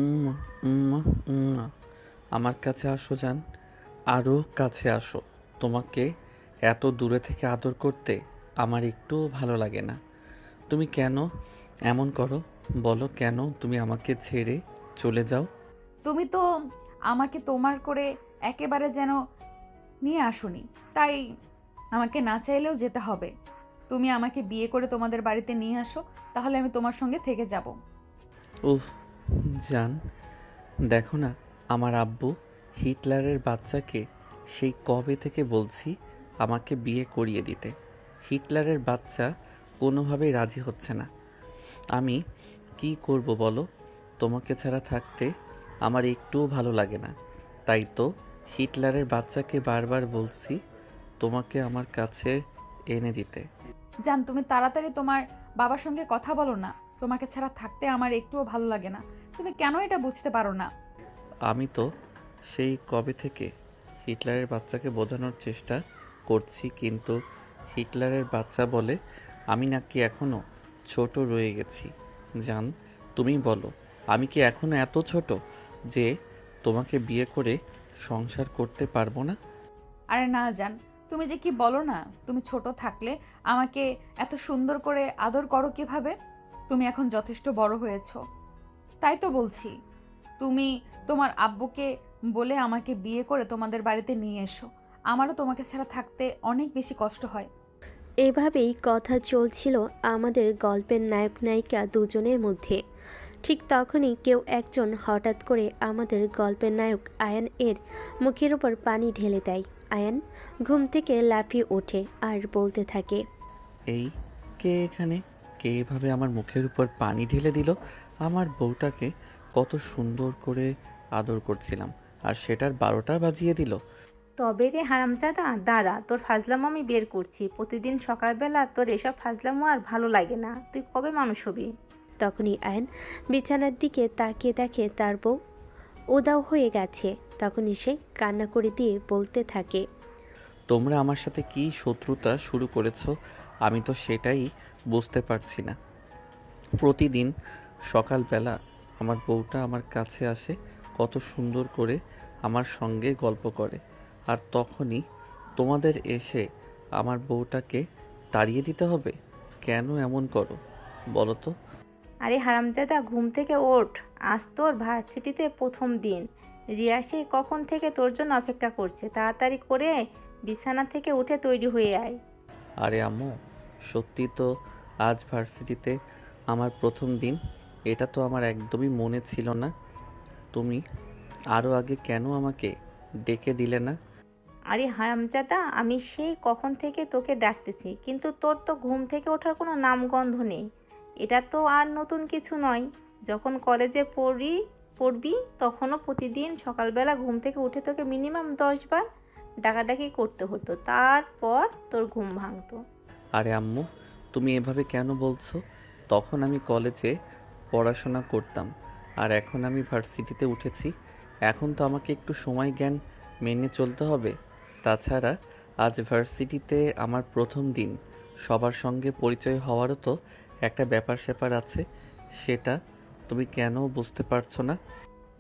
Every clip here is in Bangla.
উম, উম, উম। আমার কাছে আসো জান, আরও কাছে আসো। তোমাকে এত দূরে থেকে আদর করতে আমার একটুও ভালো লাগে না। তুমি কেন এমন করো? বলো, কেন তুমি আমাকে ছেড়ে চলে যাও? তুমি তো আমাকে তোমার করে একেবারে যেন নিয়ে আসোনি, তাই আমাকে না চাইলেও যেতে হবে। তুমি আমাকে বিয়ে করে তোমাদের বাড়িতে নিয়ে আসো, তাহলে আমি তোমার সঙ্গে থেকে যাব। উফ জান, দেখো না, আমার আব্বু হিটলারের বাচ্চাকে সেই কবে থেকে বলছি আমাকে বিয়ে করিয়ে দিতে। হিটলারের বাচ্চা কোনোভাবেই রাজি হচ্ছে না। আমি কি করব বলো? তোমাকে ছাড়া থাকতে আমার একটুও ভালো লাগে না। তাই তো হিটলারের বাচ্চাকে বারবার বলছি তোমাকে আমার কাছে এনে দিতে। জান, তুমি তাড়াতাড়ি তোমার বাবার সঙ্গে কথা বলো না। তোমাকে ছাড়া থাকতে আমার একটুও ভালো লাগে না। তুমি কেন এটা বুঝতে পারো না? আমি তো সেই কবে থেকে হিটলারের বাচ্চাকে বোঝানোর চেষ্টা করছি, কিন্তু হিটলারের বাচ্চা বলে আমি নাকি এখনও ছোট রয়ে গেছি। জান, তুমি বলো, আমি কি এখনও এত ছোট যে তোমাকে বিয়ে করে সংসার করতে পারবো না? আরে না জান, তুমি যে কি বলো না। তুমি ছোট থাকলে আমাকে এত সুন্দর করে আদর করো কিভাবে? তুমি এখন যথেষ্ট বড় হয়েছো, তাই তো বলছি। তুমি তোমার আব্বুকে বলে আমাকে বিয়ে করে তোমাদের বাড়িতে নিয়ে এসো। আমারও তোমাকে ছাড়া থাকতে অনেক বেশি কষ্ট হয়। এভাবেই কথা চলছিল আমাদের গল্পের নায়ক নায়িকা দুজনের মধ্যে। ঠিক তখনই কেউ একজন হঠাৎ করে আমাদের গল্পের নায়ক আয়ান এর মুখের উপর পানি ঢেলে দেয়। আয়ান ঘুম থেকে লাফিয়ে ওঠে আর বলতে থাকে, এই, কে এখানে? কে এভাবে আমার মুখের উপর পানি ঢেলে দিল? আমার বউটাকে কত সুন্দর করে আদর করছিলাম, আর সেটার 12টা বাজিয়ে দিল। তবে রে হারামজাদা, দাঁড়া, তোর ফাজলামো আমি বের করছি। প্রতিদিন সকালবেলা তোর এসব ফাজলামো আর ভালো লাগে না। তুই কবে মানুষ হবি? তখনই আয়ান বিছানার দিকে তাকিয়ে দেখে তার বউ উধাও হয়ে গেছে। তখনই সে কান্না করে দিয়ে বলতে থাকে, তোমরা আমার সাথে কি শত্রুতা শুরু করেছো আমি তো সেটাই বুঝতে পারছি না। প্রতিদিন সকালবেলা আমার বউটা আমার কাছে আসে, কত সুন্দর করে আমার সঙ্গে গল্প করে, আর তখনই তোমাদের এসে আমার বউটাকে তাড়িয়ে দিতে হবে? কেন এমন করো বলো তো? আরে হারামজাদা, ঘুম থেকে ওঠ। আজ তোর ভার্সিটিতে প্রথম দিন। রিয়া সে কখন থেকে তোর জন্য অপেক্ষা করছে। তাড়াতাড়ি করে বিছানা থেকে উঠে তৈরি হয়ে আয়। আরে আম্মু, সত্যি তো আজ ভার্সিটিতে আমার প্রথম দিন। এটা তো আমার একদমই মনে ছিল না। তুমি আরও আগে কেন আমাকে ডেকে দিলে না? আরে হারামজাদা, আমি সেই কখন থেকে তোকে ডাকতেছি, কিন্তু তোর তো ঘুম থেকে ওঠার কোনো নামগন্ধ নেই। এটা তো আর নতুন কিছু নয়। যখন কলেজে পড়বি তখনও প্রতিদিন সকালবেলা ঘুম থেকে উঠে তোকে মিনিমাম 10 বার ডাকাডাকি করতে হতো, তারপর তোর ঘুম ভাঙতো। আরে আম্মু, তুমি এভাবে কেন বলছো? তখন আমি কলেজে পড়াশোনা করতাম, আর এখন আমি ভার্সিটিতে উঠেছি। এখন তো আমাকে একটু সময় জ্ঞান মেনে চলতে হবে। তাছাড়া আজ ভার্সিটিতে আমার প্রথম দিন, সবার সঙ্গে পরিচয় হওয়ারও তো একটা ব্যাপার স্যাপার আছে। সেটা তুমি কেন বুঝতে পারছো না?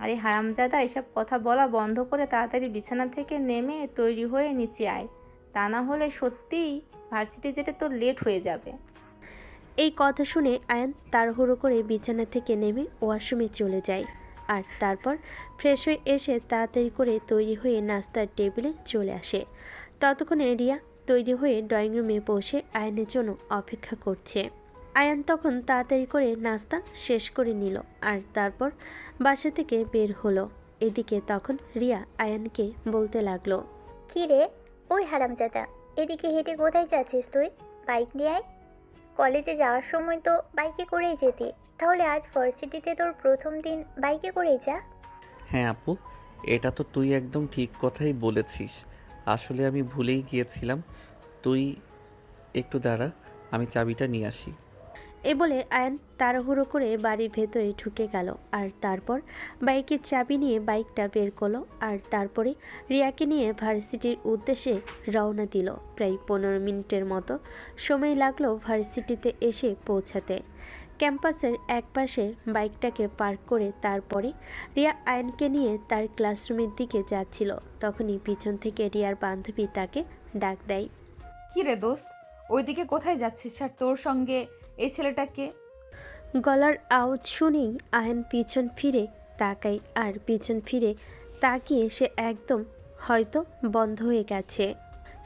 আরে হারামজাদা, এসব কথা বলা বন্ধ করে তাড়াতাড়ি বিছানা থেকে নেমে তৈরি হয়ে নিচে আয়। তা না হলে সত্যিই ভার্সিটি যেতে তোর লেট হয়ে যাবে। এই কথা শুনে আয়ান তাড়াহুড়ো করে বিছানা থেকে নেমে ওয়াশরুমে চলে যায়। আর তারপর ফ্রেশ হয়ে এসে তাড়াতাড়ি করে তৈরি হয়ে নাস্তার টেবিলে চলে আসে। ততক্ষণে রিয়া তৈরি হয়ে ড্রয়িং রুমে বসে আয়ানের জন্য অপেক্ষা করছে। আয়ান তখন তাড়াতাড়ি করে নাস্তা শেষ করে নিল আর তারপর বাসা থেকে বের হলো। এদিকে তখন রিয়া আয়ানকে বলতে লাগলো, কি রে, ওই হারামজাদা, এদিকে হেঁটে কোথায় যাচ্ছিস তুই? বাইক নিয়ে আয়। কলেজে যাওয়ার সময় তো বাইকে করেই যেতি, তাহলে আজ ভার্সিটিতে তোর প্রথম দিন বাইকে করেই যা। হ্যাঁ আপু, এটা তো তুই একদম ঠিক কথাই বলেছিস। আসলে আমি ভুলেই গিয়েছিলাম। তুই একটু দাঁড়া, আমি চাবিটা নিয়ে আসি। এ বলে আয়ান তাড়াহুড়ো করে বাড়ির ভেতরে ঢুকে গেল আর তারপর বাইকের চাবি নিয়ে বাইকটা বের করলো আর তারপরে রিয়াকে নিয়ে ভার্সিটির উদ্দেশ্যে রওনা দিল। প্রায় 15 মিনিটের মতো সময় লাগলো ভার্সিটিতে এসে পৌঁছাতে। ক্যাম্পাসের একপাশে বাইকটাকে পার্ক করে তারপরে রিয়া আয়নকে নিয়ে তার ক্লাসরুমের দিকে যাচ্ছিল। তখনই পিছন থেকে রিয়ার বান্ধবী তাকে ডাক দেয়। কি রে দোস্ত, ওইদিকে কোথায় যাচ্ছিস? আর তোর সঙ্গে এই ছেলেটাকে? গলার আওয়াজ শুনেই আয়ন পিছন ফিরে তাকায়, আর পিছন ফিরে তাকিয়ে সে একদম হয়তো বন্ধ হয়ে গেছে।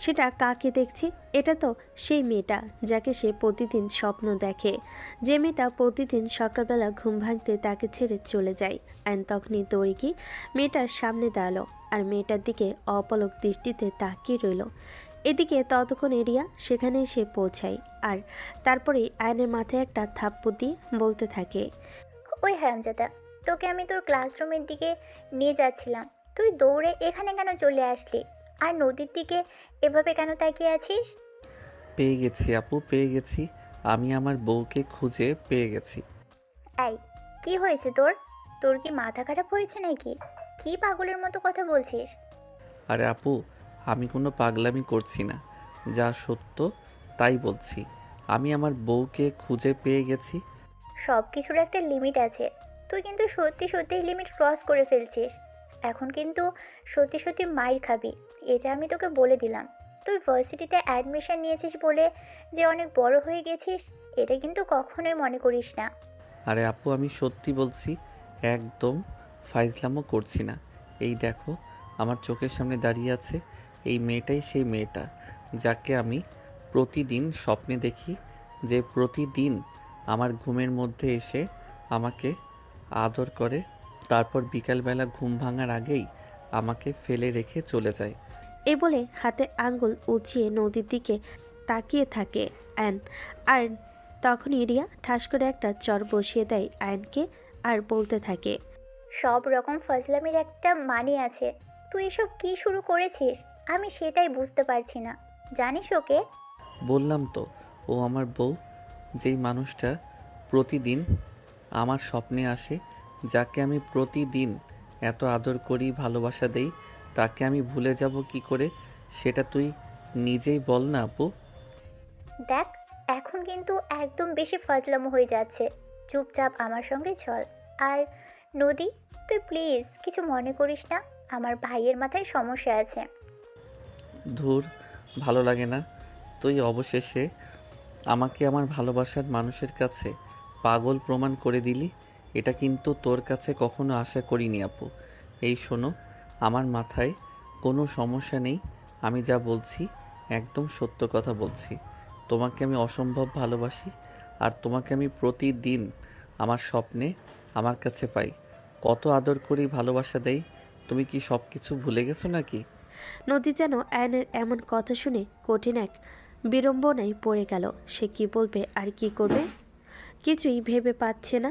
সেটা কাকে দেখছে? এটা তো সেই মেয়েটা যাকে সে প্রতিদিন স্বপ্ন দেখে, যে মেয়েটা প্রতিদিন সকালবেলা ঘুম ভাঙতে তাকে ছেড়ে চলে যায়। আয়ন তখনই দৌড়ে গিয়ে মেয়েটার সামনে দাঁড়ালো আর মেয়েটার দিকে অপলক দৃষ্টিতে তাকিয়ে রইল। এদিকে ততক্ষণ রিয়া সেখানে এসে পৌঁছায়, আর তারপরে আয়নের মাথায় একটা থাপ্পড় দিয়ে বলতে থাকে। ওই হারামজাদা, তোকে আমি তোর ক্লাসরুমের দিকে নিয়ে যাচ্ছিলাম, তুই দৌড়ে এখানে কেন চলে আসলি? আর নদীর দিকে এভাবে কেন তাকিয়ে আছিস? পেয়ে গেছি আপু, পেয়ে গেছি। আমি আমার বউকে খুঁজে পেয়ে গেছি। এই, কি হয়েছে তোর? তোর কি মাথা খারাপ হয়েছে নাকি? কি পাগলের মতো কথা বলছিস? আরে আপু, আমি কোনো পাগলামি করছি না, যা সত্য তাই বলছি। আমি আমার বউকে খুঁজে পেয়ে গেছি। সব কিছুর একটা লিমিট আছে, তুই কিন্তু সত্যি সত্যিই লিমিট ক্রস করে ফেলছিস। এখন কিন্তু সত্যি সত্যি মাইর খাবি, এটা আমি তোকে বলে দিলাম। তুই ভার্সিটিতে অ্যাডমিশন নিয়েছিস বলে যে অনেক বড় হয়ে গেছিস, এটা কিন্তু কখনোই মনে করিস না। আরে আপু, আমি সত্যি বলছি, একদম ফাইজলামও করছি না। এই দেখো, আমার চোখের সামনে দাঁড়িয়ে আছে এই মেয়েটাই সেই মেয়েটা যাকে আমি প্রতিদিন স্বপ্নে দেখি, যে প্রতিদিন আমার ঘুমের মধ্যে এসে আমাকে আদর করে, তারপর বিকালবেলা ঘুম ভাঙার আগেই আমাকে ফেলে রেখে চলে যায়। এ বলে হাতে আঙ্গুল উঁচিয়ে নদীর দিকে তাকিয়ে থাকে আয়ন। আর তখনই রিয়া ঠাস করে একটা চর বসিয়ে দেয় আয়নকে আর বলতে থাকে। সব রকম ফজলামির একটা মানে আছে। তুই এসব কি শুরু করেছিস? আমি সেটাই বুঝতে পারছি না। জানিস ওকে? বললাম তো, ও আমার বউ, যেই মানুষটা প্রতিদিন আমার স্বপ্নে আসে, যাকে আমি প্রতিদিন এত আদর করি, ভালোবাসা দেই, তাকে আমি ভুলে যাব কি করে? সেটা তুই নিজেই বল না আপু। দেখ, এখন কিন্তু একদম বেশি ফাজলামো হয়ে যাচ্ছে। চুপচাপ আমার সঙ্গে চল। আর নদী, তুই প্লিজ কিছু মনে করিস না, আমার ভাইয়ের মাথায় সমস্যা আছে। ধুর, ভালো লাগে না। তুই অবশেষে আমাকে আমার ভালোবাসার মানুষের কাছে পাগল প্রমাণ করে দিলি। এটা কিন্তু তোর কাছে কখনো আশা করিনি আপু। এই শোনো, আমার মাথায় কোনো সমস্যা নেই। আমি যা বলছি একদম সত্য কথা বলছি। তোমাকে আমি অসম্ভব ভালোবাসি, আর তোমাকে আমি প্রতিদিন আমার স্বপ্নে আমার কাছে পাই। কত আদর করি, ভালোবাসা দেই। তুমি কি সব কিছু ভুলে গেছো নাকি? নদী যেন আয়নের এমন কথা শুনে কঠিন এক বিড়ম্বনায় পড়ে গেল। সে কি বলবে আর কি করবে কিছুই ভেবে পাচ্ছে না।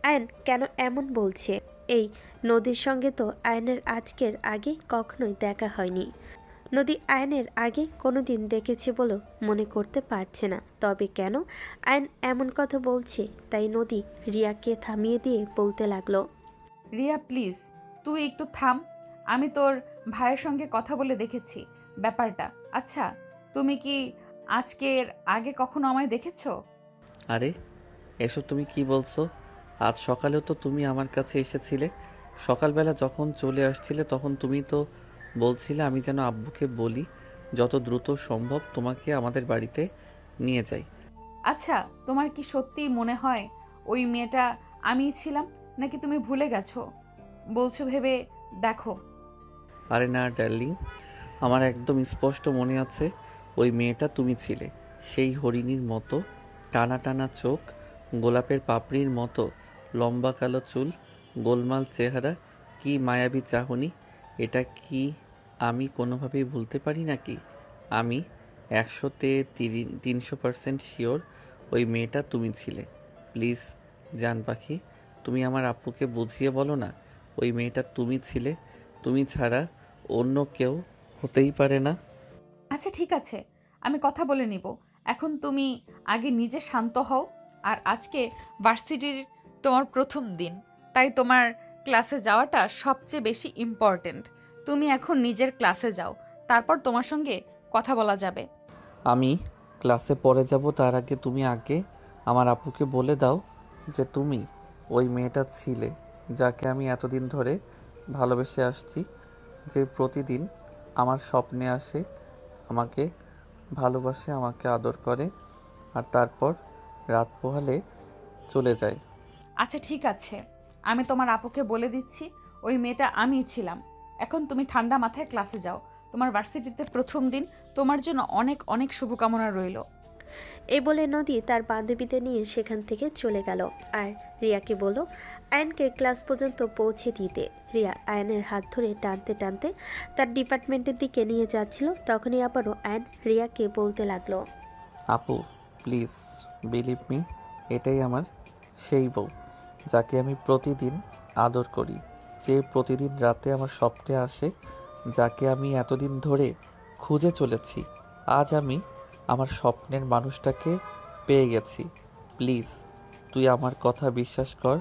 আয়ন কেন এমন বলছে? এই নদীর সঙ্গে তো আয়নের আজকের আগে কখনোই দেখা হয়নি। নদী আয়নের আগে কোনোদিন দেখেছে বলেও মনে করতে পারছে না। তবে কেন আয়ন এমন কথা বলছে, তাই নদী রিয়াকে থামিয়ে দিয়ে বলতে লাগলো। রিয়া প্লিজ, তুই একটু থাম। আমি তোর ভাইয়ের সঙ্গে কথা বলে দেখেছি ব্যাপারটা। আচ্ছা, তুমি কি আজকের আগে কখনো আমায় দেখেছো? আরে, এসব তুমি কি বলছো? আজ সকালেও তো তুমি আমার কাছে এসেছিলে। সকালবেলা যখন চলে আসছিলে তখন তুমি তো বলছিলে আমি যেন আব্বুকে বলি যত দ্রুত সম্ভব তোমাকে আমাদের বাড়িতে নিয়ে যাই। আচ্ছা, তোমার কি সত্যিই মনে হয় ওই মেয়েটা আমিই ছিলাম, নাকি তুমি ভুলে গেছো? বলছো ভেবে দেখো। আরে না ডার্লিং, আমার একদম স্পষ্ট মনে আছে ওই মেয়েটা তুমি ছিলে। সেই হরিণীর মতো টানা টানা চোখ, গোলাপের পাপড়ির মতো লম্বা কালো চুল, গোলমাল চেহারা, কি মায়াবী চাহনি। এটা কি আমি কোনোভাবেই ভুলতে পারি নাকি? আমি 100-তে 300% শিওর ওই মেয়েটা তুমি ছিলে। প্লিজ জান পাখি, তুমি আমার আপুকে বুঝিয়ে বলো না ওই মেয়েটা তুমি ছিলে। তুমি ছাড়া অন্য কেউ হতেই পারে না। আচ্ছা ঠিক আছে, আমি কথা বলে নিব। এখন তুমি আগে নিজে শান্ত হও। আর আজকে ভার্সিটির তোমার প্রথম দিন, তাই তোমার ক্লাসে যাওয়াটা সবচেয়ে বেশি ইম্পর্ট্যান্ট। তুমি এখন নিজের ক্লাসে যাও, তারপর তোমার সঙ্গে কথা বলা যাবে। আমি ক্লাসে পড়ে যাব, তার আগে তুমি আগে আমার আপুকে বলে দাও যে তুমি ওই মেয়েটা ছিলে যাকে আমি এতদিন ধরে ভালোবেসে আসছি, যে প্রতিদিন আমার স্বপ্নে আসে, আমাকে ভালোবাসে, আমাকে আদর করে, আর তারপর রাত পোহালে চলে যায়। আচ্ছা ঠিক আছে, আমি তোমার আপুকে বলে দিচ্ছি ওই মেয়েটা আমিই ছিলাম। এখন তুমি ঠান্ডা মাথায় ক্লাসে যাও। তোমার ভার্সিটিতে প্রথম দিন, তোমার জন্য অনেক অনেক শুভকামনা রইল। এই বলে নদী তার বান্ধবীদের নিয়ে সেখান থেকে চলে গেল আর রিয়াকে বলল আয়নকে ক্লাস পর্যন্ত পৌঁছে দিতে। রিয়া আয়নের হাত ধরে টানতে টানতে তার ডিপার্টমেন্টের দিকে নিয়ে যাচ্ছিল। তখনই আবারও আয়ন রিয়াকে বলতে লাগলো, আপু প্লিজ বিলিভ মি, এটাই আমার সেই বউ যাকে আমি প্রতিদিন আদর করি, যে প্রতিদিন রাতে আমার স্বপ্নে আসে, যাকে আমি এতদিন ধরে খুঁজে চলেছি। আজ আমি আমার স্বপ্নের মানুষটাকে পেয়ে গেছি। প্লিজ তুই আমার কথা বিশ্বাস কর।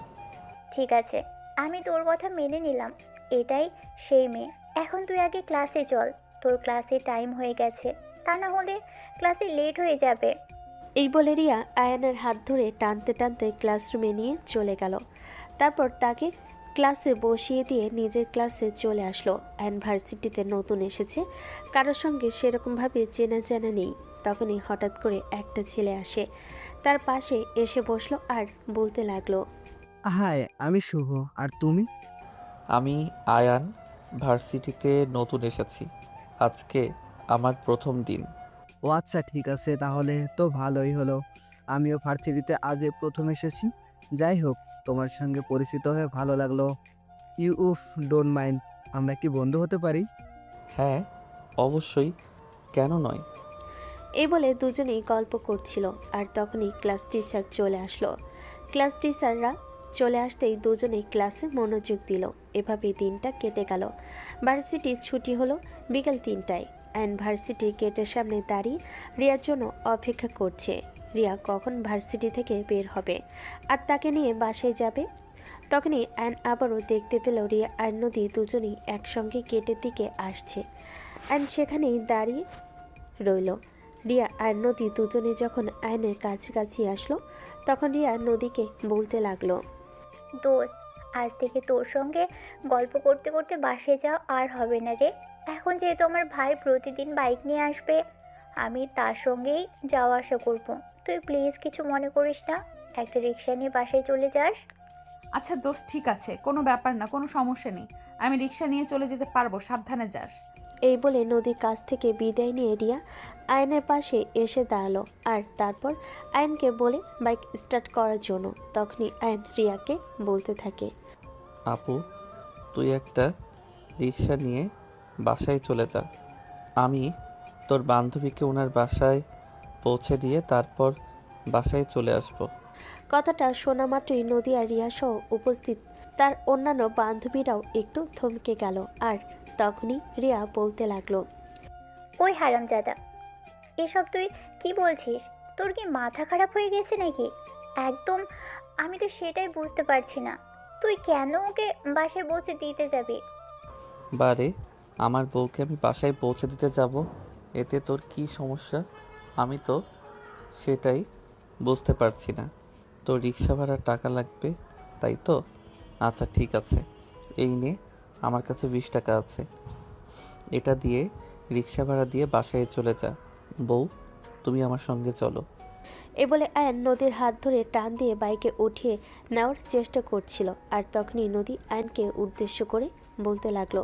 ঠিক আছে, আমি তোর কথা মেনে নিলাম। এটাই সেই মেয়ে। এখন তুই আগে ক্লাসে চল, তোর ক্লাসে টাইম হয়ে গেছে, তা না হলে ক্লাসে লেট হয়ে যাবে। এই বলে রিয়া আয়নের হাত ধরে টানতে টানতে ক্লাসরুমে নিয়ে চলে গেল। তারপর তাকে ক্লাসে বসিয়ে দিয়ে নিজের ক্লাসে চলে আসলো। আয়ন ভার্সিটিতে নতুন এসেছে, কারোর সঙ্গে সেরকমভাবে চেনা জানা নেই। তখনই হঠাৎ করে একটা ছেলে আসে, তার পাশে এসে বসলো আর বলতে লাগলো, হাই, আমি শুভ। আর তুমি? আমি আয়ান, ভার্সিটিতে নতুন এসেছি। আজকে আমার প্রথম দিন। ও আচ্ছা, ঠিক আছে, তাহলে তো ভালোই হলো। আমিও ভার্সিটিতে আজ এই প্রথম এসেছি। যাই হোক, তোমার সঙ্গে পরিচিত হয়ে ভালো লাগলো। ইউ ডোন্ট মাইন্ড, আমরা কি বন্ধু হতে পারি? হ্যাঁ অবশ্যই, কেন নয়। এই বলে দুজনেই গল্প করছিল আর তখনই ক্লাস টিচার চলে আসলো। ক্লাস টিচাররা চলে আসতেই দুজনেই ক্লাসে মনোযোগ দিল। এভাবেই দিনটা কেটে গেল। ভার্সিটির ছুটি হলো বিকেল 3টায়। অ্যান্ড ভার্সিটির গেটের সামনে দাঁড়িয়ে রিয়ার জন্য অপেক্ষা করছে। রিয়া কখন ভার্সিটি থেকে বের হবে আর তাকে নিয়ে বাসায় যাবে। তখনই অ্যান আবারও দেখতে পেল রিয়া আর নদী দুজনেই একসঙ্গে গেটের দিকে আসছে। অ্যান সেখানেই দাঁড়িয়ে রইল। রিয়া আর নদী দুজনে যখন আয়নের কাছাকাছি আসলো, তখন রিয়া নদীকে বলতে লাগলো, দোস্ত, আজ থেকে তোর সঙ্গে গল্প করতে করতে বাসে যাওয়া আর হবে না রে। এখন যেহেতু আমার ভাই প্রতিদিন বাইক নিয়ে আসবে, আমি তার সঙ্গেই যাওয়া আসা করব। তুই প্লিজ কিছু মনে করিস না, একটা রিক্সা নিয়ে বাসায় চলে যাস। আচ্ছা দোস্ত, ঠিক আছে, কোনো ব্যাপার না, কোনো সমস্যা নেই। আমি রিক্সা নিয়ে চলে যেতে পারবো, সাবধানে যাস। এই বলে নদীর কাছ থেকে বিদায় নিয়ে রিয়া আয়নের পাশে এসে দাঁড়ালো আর তারপর আয়নকে বলে বাইক স্টার্ট করার জন্য। তখনই আয়ন রিয়াকে বলতে থাকে, আপু তুই একটা রিক্সা নিয়ে বাসায় চলে যা, আমি তোর বান্ধবীকে ওনার বাসায় পৌঁছে দিয়ে তারপর বাসায় চলে আসব। কথাটা শোনা মাত্রই নদী আর রিয়া সহ উপস্থিত তার অন্যান্য বান্ধবীরাও একটু থমকে গেল। আর তখনই রিয়া বলতে লাগলো, ওই হারামজাদা, এসব তুই কি বলছিস? তোর কি মাথা খারাপ হয়ে গেছে নাকি? একদম, আমি তো সেটাই বুঝতে পারছি না। তুই কেন ওকে বাসায় পৌঁছে দিতে যাবি? বারে, আমার বউকে আমি বাসায় পৌঁছে দিতে যাব, এতে তোর কি সমস্যা? আমি তো সেটাই বুঝতে পারছি না। তোর রিক্সা ভাড়ার টাকা লাগবে, তাই তো? আচ্ছা ঠিক আছে, এই নে, আমার কাছে 20 টাকা আছে, এটা দিয়ে রিক্সা ভাড়া দিয়ে বাসায় চলে যা। বউ, তুমি আমার সঙ্গে চলো। এ বলে আয়ন নদীর হাত ধরে টান দিয়ে বাইকে উঠিয়ে নেওয়ার চেষ্টা করছিল। আর তখনই নদী আয়নকে উদ্দেশ্য করে বলতে লাগলো,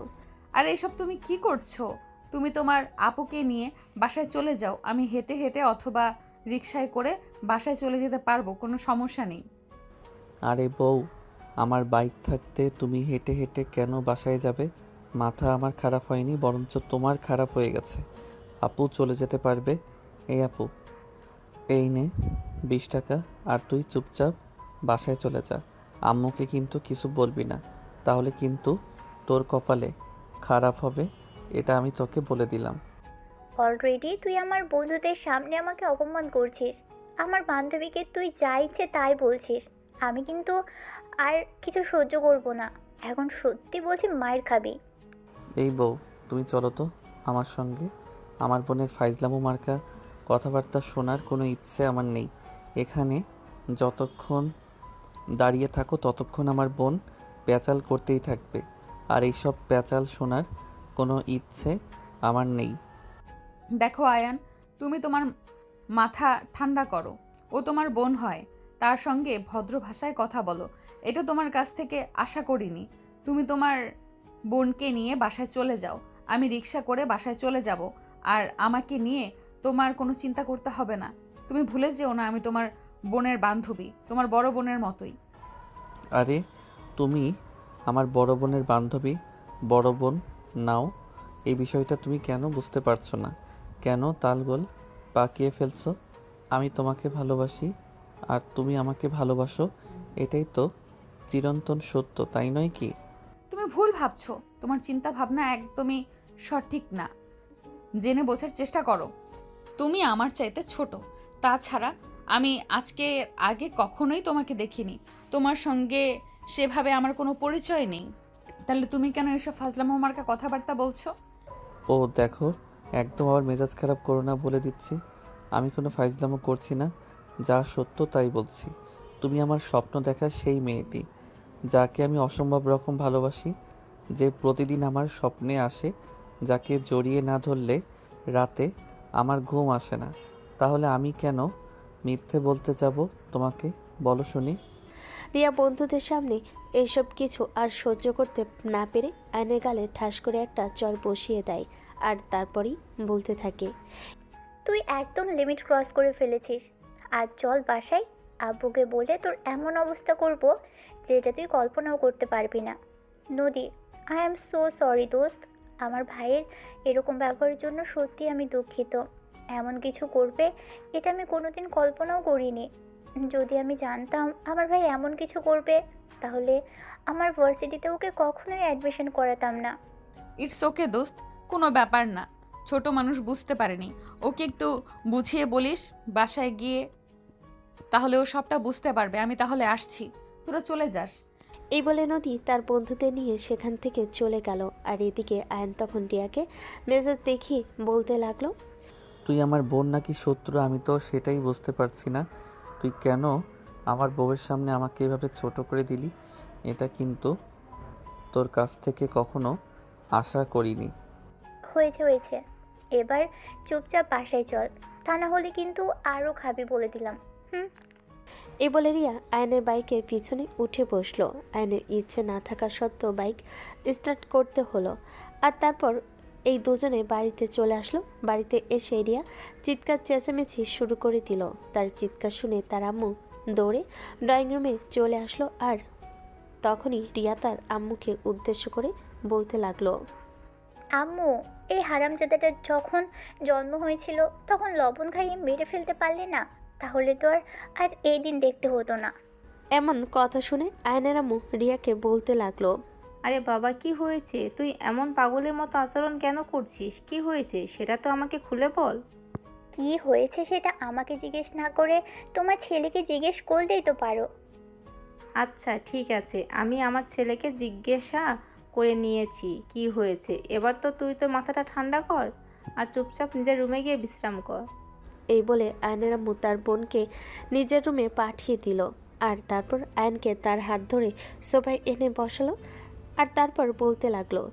আর এসব তুমি কি করছো? তুমি তোমার আপুকে নিয়ে বাসায় চলে যাও, আমি হেঁটে হেঁটে অথবা রিক্সায় করে বাসায় চলে যেতে পারবো, কোনো সমস্যা নেই। আরে বউ, আমার বাইক থাকতে তুমি হেঁটে হেঁটে কেন বাসায় যাবে? মাথা আমার খারাপ হয়নি, বরঞ্চ তোমার খারাপ হয়ে গেছে। আপু চলে যেতে পারবে। এই আপু, এই নে 20 টাকা, আর তুই চুপচাপ বাসায় চলে যা। আম্মুকে কিন্তু কিছু বলবি না, তাহলে কিন্তু তোর কপালে খারাপ হবে, এটা আমি তোকে বলে দিলাম। অলরেডি তুই আমার বন্ধুদের সামনে আমাকে অপমান করছিস। আমার বান্ধবীকে তুই যা ইচ্ছে তাই বলছিস। আমি কিন্তু আর কিছু সহ্য করব না। এখন সত্যি বলছি, মায়ের খাবি। এই বউ, তুমি চলো তো আমার সঙ্গে। আমার বোনের ফাইজলামো মার্কা কথাবার্তা শোনার কোনো ইচ্ছে আমার নেই। এখানে যতক্ষণ দাঁড়িয়ে থাকো ততক্ষণ আমার বোন প্যাচাল করতেই থাকবে, আর এইসব প্যাচাল শোনার কোনো ইচ্ছে আমার নেই। দেখো আয়ান, তুমি তোমার মাথা ঠান্ডা করো। ও তোমার বোন হয়, তার সঙ্গে ভদ্র ভাষায় কথা বলো। এটা তোমার কাছ থেকে আশা করিনি। তুমি তোমার বোনকে নিয়ে বাসায় চলে যাও, আমি রিক্সা করে বাসায় চলে যাব। আর আমাকে নিয়ে তোমার কোনো চিন্তা করতে হবে না। তুমি ভুলে যেও না আমি তোমার বোনের বান্ধবী, তোমার বড় বোনের মতোই। আরে তুমি আমার বড় বোনের বান্ধবী, বড় বোন নাও, এই বিষয়টা তুমি কেন বুঝতে পারছো না? কেন তালগোল পাকিয়ে ফেলছো? আমি তোমাকে ভালোবাসি আর তুমি আমাকে ভালোবাসো, এটাই তো চিরন্তন সত্য, তাই নয় কি? তুমি ভুল ভাবছো, তোমার চিন্তা ভাবনা একদমই সঠিক না। জেনে বোঝার চেষ্টা করো। তুমি আমার চাইতে ছোট। তাছাড়া আমি আগে কখনোই তোমাকে দেখিনি। তোমার সঙ্গে সেভাবে আমার কোনো পরিচয় নেই। তাহলে তুমি কেন এসব ফাজলামো মার্কা কথাবার্তা বলছো? ও দেখো, একদম আবার মেজাজ খারাপ করো না বলে দিচ্ছি। আমি কোনো ফাইজলামো করছি না, যা সত্য তাই বলছি। তুমি আমার স্বপ্ন দেখার সেই মেয়েটি, যাকে আমি অসম্ভব রকম ভালোবাসি, যে প্রতিদিন আমার স্বপ্নে আসে, যাকে জড়িয়ে না ধরলে রাতে আমার ঘুম আসে না। তাহলে আমি কেন মিথ্যে বলতে যাব তোমাকে, বলো শুনি? রিয়া বন্ধুদের সামনে এসব কিছু আর সহ্য করতে না পেরে আয়নের গালে ঠাস করে একটা চর বসিয়ে দেয়, আর তারপরই বলতে থাকে। তুই একদম লিমিট ক্রস করে ফেলেছিস। আজ চল বাসায়, আব্বুকে বলে তোর এমন অবস্থা করব যেটা তুই কল্পনাও করতে পারবি না। নদী, আই অ্যাম সো সরি দোস্ত। আমার ভাইয়ের এরকম ব্যবহারের জন্য সত্যি আমি দুঃখিত। এমন কিছু করবে এটা আমি কোনোদিন কল্পনাও করিনি। যদি আমি জানতাম আমার ভাই এমন কিছু করবে, তাহলে আমার ভার্সিটিতে ওকে কখনোই অ্যাডমিশন করাতাম না। ইটস ওকে দোস্ত, কোনো ব্যাপার না। ছোট মানুষ বুঝতে পারেনি, ওকে একটু বুঝিয়ে বলিস বাসায় গিয়ে, তাহলে ও সবটা বুঝতে পারবে। আমি তাহলে আসছি, তোরা চলে যাস। এই বলে নদী তার বন্ধুদের নিয়ে সেখান থেকে চলে গেল। আর এদিকে আয়ন তখন রিয়াকে মেজাজ দেখিয়ে বলতে লাগলো। তুই আমার বোন নাকি শত্রু আমি তো সেটাই বুঝতে পারছি না। তুই কেন আমার বউয়ের সামনে আমাকে এভাবে ছোট করে দিলি? এটা কিন্তু তোর কাছ থেকে কখনো আশা করিনি। হয়েছে হয়েছে, এবার চুপচাপ বাসায় চল, তা না হলে কিন্তু আরও খাবি বলে দিলাম। হুম। এই বলে রিয়া আয়নের বাইকের পিছনে উঠে বসলো। আয়নের ইচ্ছে না থাকা সত্ত্বেও বাইক স্টার্ট করতে হলো। আর তারপর এই দুজনে বাড়িতে চলে আসলো। বাড়িতে এসে রিয়া চিৎকার চেঁচামেচি শুরু করে দিল। তার চিৎকার শুনে তার আম্মু দৌড়ে ড্রয়িং রুমে চলে আসলো। আর তখনই রিয়া তার আম্মুকে উদ্দেশ্য করে বলতে লাগলো। আম্মু, এই হারামজাদাটা যখন জন্ম হয়েছিল তখন লবণ খাইয়ে মেরে ফেলতে পারলে না, তাহলে তো আর আজ এই দিন দেখতে হতো না। এমন কথা শুনে আয়নের আম্মু রিয়াকে বলতে লাগলো। আরে বাবা, কি হয়েছে? তুই এমন পাগলের মতো আচরণ কেন করছিস? কি হয়েছে সেটা তো আমাকে খুলে বল। কি হয়েছে সেটা আমাকে জিজ্ঞেস না করে তোমার ছেলেকে জিজ্ঞেস করলেই তো পারো। আচ্ছা ঠিক আছে, আমি আমার ছেলেকে জিজ্ঞাসা করে নিয়েছি কি হয়েছে। এবার তো তুই তো মাথাটা ঠান্ডা কর আর চুপচাপ নিজের রুমে গিয়ে বিশ্রাম কর। এই বলে আয়নের আম্মু তার বোনকে নিজের রুমে পাঠিয়ে দিল। আর তারপর আয়নকে তার হাত ধরে সোফায় এনে বসালো। আর তারপর বলতে লাগলো।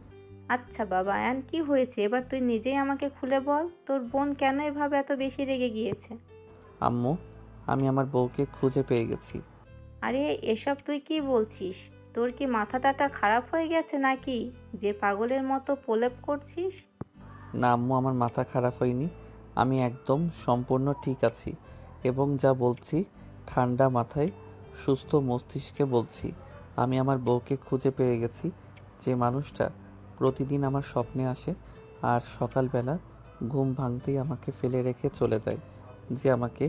আচ্ছা বাবা আয়ান, কি হয়েছে এবার তুই নিজেই আমাকে খুলে বল। তোর বোন কেন এভাবে এত বেশি রেগে গিয়েছে? আম্মু, আমি আমার বউকে খুঁজে পেয়ে গেছি। আরে এসব তুই কি বলছিস? তোর কি মাথাটা খারাপ হয়ে গেছে নাকি, যে পাগলের মতো প্রলেপ করছিস? না আম্মু, আমার মাথা খারাপ হয়নি, আমি একদম সম্পূর্ণ ঠিক আছি এবং যা বলছি ঠান্ডা মাথায় সুস্থ মস্তিষ্কে বলছি। আমি আমার বউকে খুঁজে পেয়ে গেছি, যে মানুষটা প্রতিদিন আমার স্বপ্নে আসে আর সকালবেলা ঘুম ভাঙতেই আমাকে ফেলে রেখে চলে যায়, যে আমাকে